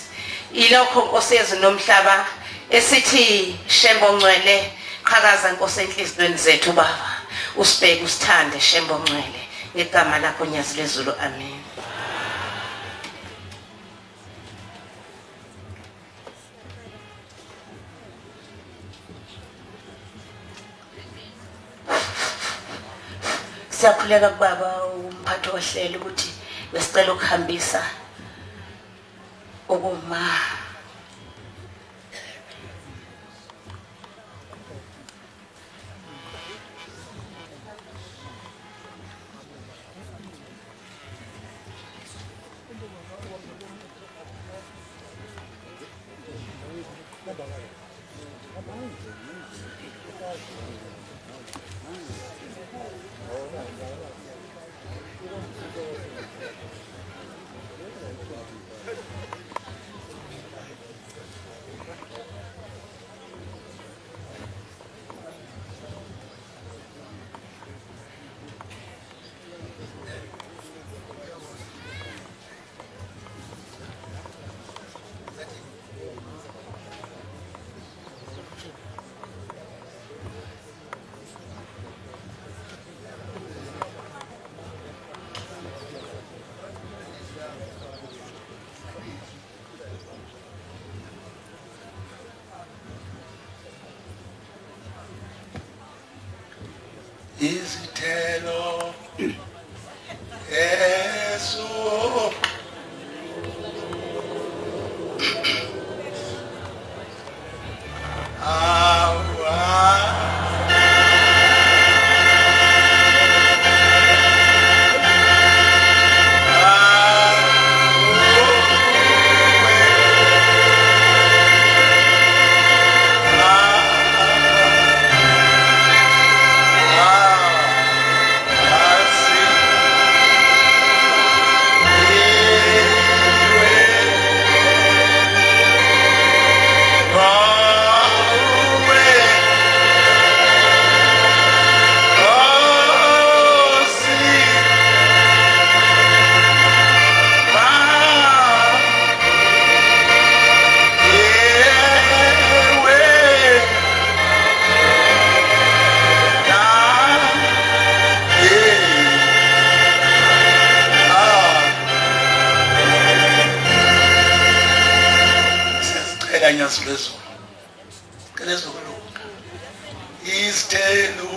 ilokho Nkosi yezulu nomhlaba esithi Shembe ongcwele qhakaza Nkosi enhlizweni zethu baba usibheke usithande Shembe ongcwele ngegama lakho Unyazi lwezulu amen Siyakhuleka kubaba umphathi ohlelo ukuthi besicela ukuhambisa ukuma izithelo eso Unyazi lwezulu kelezokuluka izithelo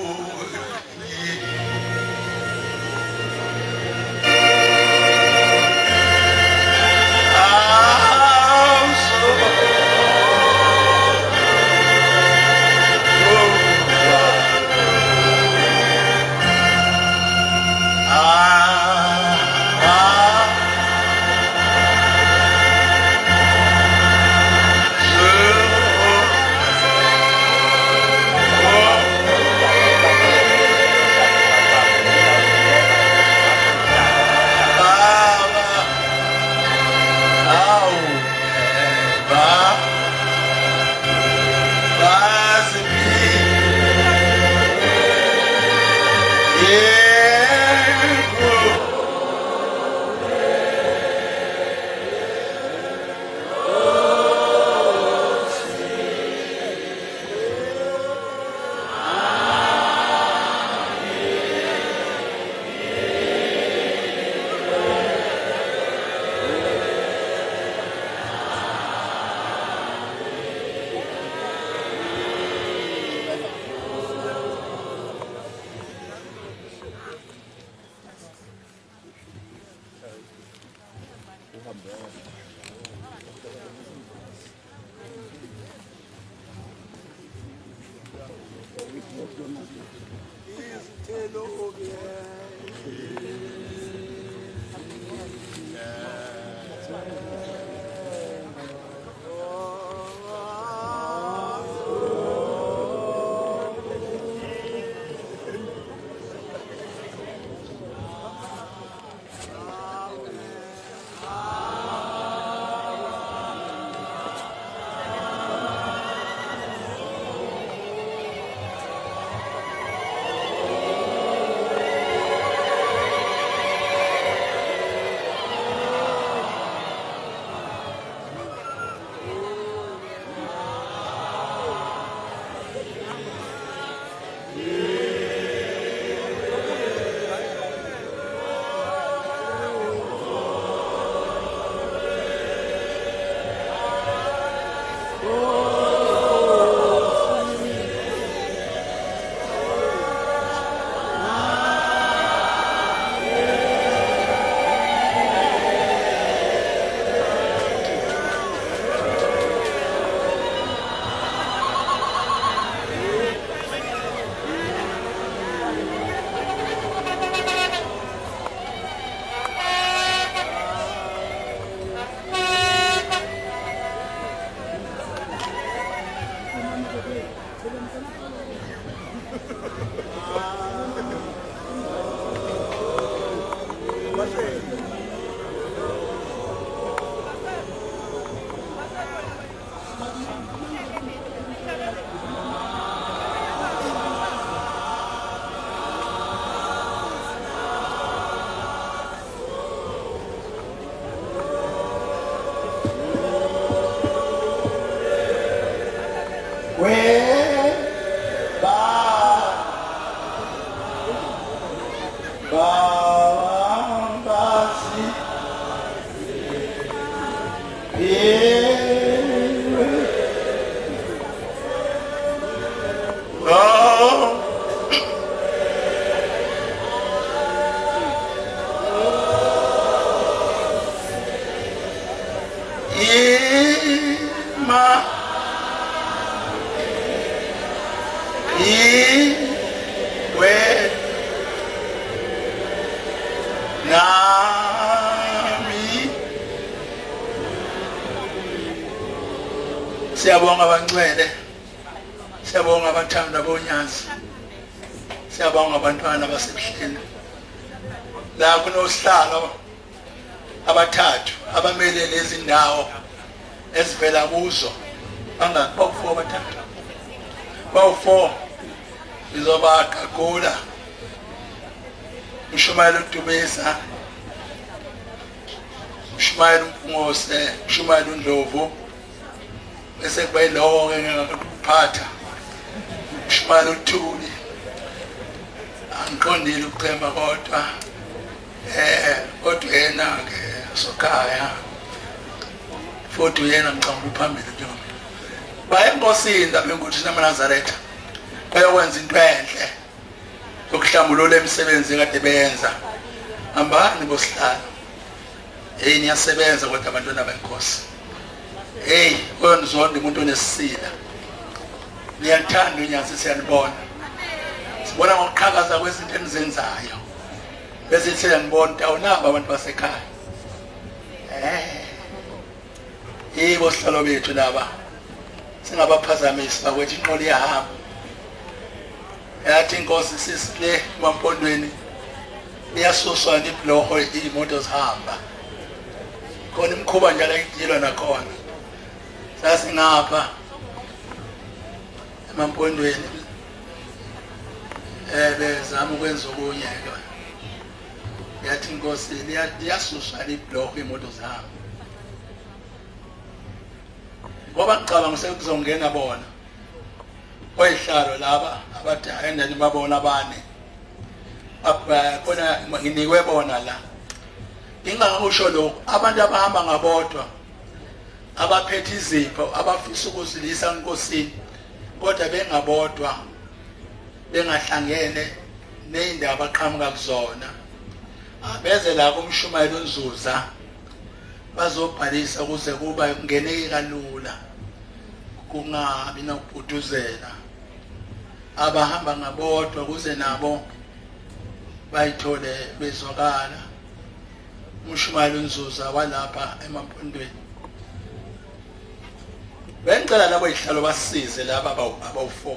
Siyabonga abangcwele, siyabonga abathanda bonyazi, siyabonga abantwana basebuhleni. La kunosihlalo abathathu abamele lezi ndawo ezivela kuzo. Bangaki bawu-4 bathathu. Bawu-4 izobaqagula. Mshumayelo Dubisa, Mshumayelo Mfungose, Mshumayelo Ndlovu. Bese kuba yilowo ke ngakuphatha Mshumayelo Uthuli. Angiqondile ukucemba kodwa yena ke sokhaya futhi yena ngicamba uphambili njengoba baye enkosini lapha enkosini kubunazaretha bayokwenza into enhle yokuhlambulula imisebenzi ekade beyenza. Hambani bosihlalo, niyasebenza kodwa abantwana benkosi. Oyonizonda umuntu onesisila, niyathanda unyazi, siyanibona, sibona ngokuqhakaza kwezinto enizenzayo bese siyanibona ukuthi awunabo abantu basekhaya. Yibo sihlalo bethu laba, singabaphazamisi bakwethu, inqola iyahamba. Yathi inkosi sisile emampondweni iyasuswa ibloho, imoto zihamba khona imkhuba njalo ayidilwa nakhona. Sasingapha emampondweni bezama ukwenza okunye. Yathi inkosi iyasuswa ibloho, imoto zihamba. Ngoba ngicabanga sekuzongena bona oyihlalo laba abathi ayendani babona abane khona nginikwe bona la. Ingakusho lokho abantu abahamba ngabodwa abaphethe izipho abafisa ukuzilisa enkosini kodwa bengabodwa bengahlangene nezindaba abaqhamuka kuzona, beze la kumshumayelo onzuza bazobhalisa ukuze kuba kungeneke kalula, kungabi nokubhuduzela. abahamba ngabodwa kuze nabo bayithole bezwakala umshumayeli unzuza walapha emampondweni. Bengicela labo ihlalo basize laba abawu4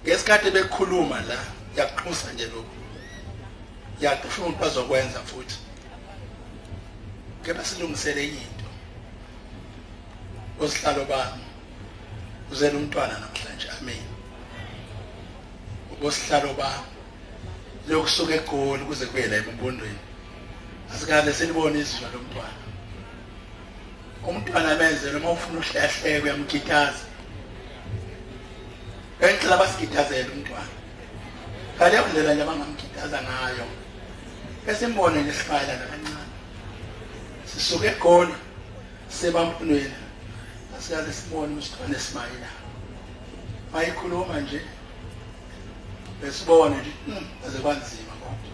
ngesikhathi bekhuluma la yaqhusa nje lokho yaqhusha umuntu bazokwenza futhi kepha silungisele into osihlalo bami uzela umntwana namhlanje amen osihlalo bami lokusuka eGoli kuze kube la empondweni asikaze silibone izwi lomntwana umntwana benze noma ufuna uhlahleke uyamkhithaza bengicela basigithazele umntwana ngaleyo ndlela nje abangamkhithaza ngayo esimbone nesikhaya nakancane sisuke eGoli sebampunweni asikaze sibone umsithwane esimayela mayikhuluma nje besibone nje aze kwanzima kodwa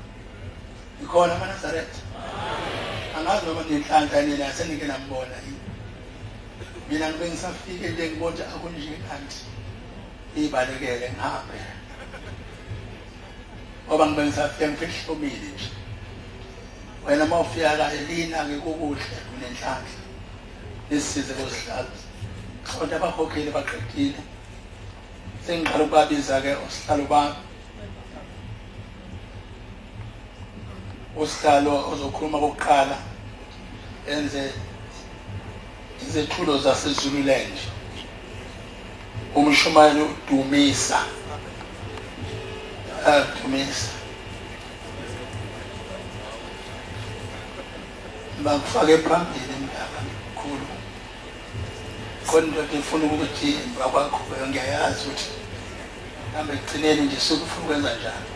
ikhona kubunazaretha angazi noma nenhlanhla nina senike nambona mina ngibe ngisafike nje ngibona akunje kanti ibalekele ngihambe ngoba ngibe ngisafike ngifihlomile nje wena mawufika la elina-ke kukuhle kunenhlanhla nisisize kosihlalo kodwa abakhokheli baqedile sengiqala ukubabiza-ke osihlalo bami usihlalo ozokhuluma kokuqala enze izethulo zaseZululand umshumayeli udumisa dumisa bakufake phambili emdaka mkhulu kodwa ngifuna ukuthi bakwakho ngiyayazi ukuthi kambe ekugcineni nje sokufuna ukwenza njani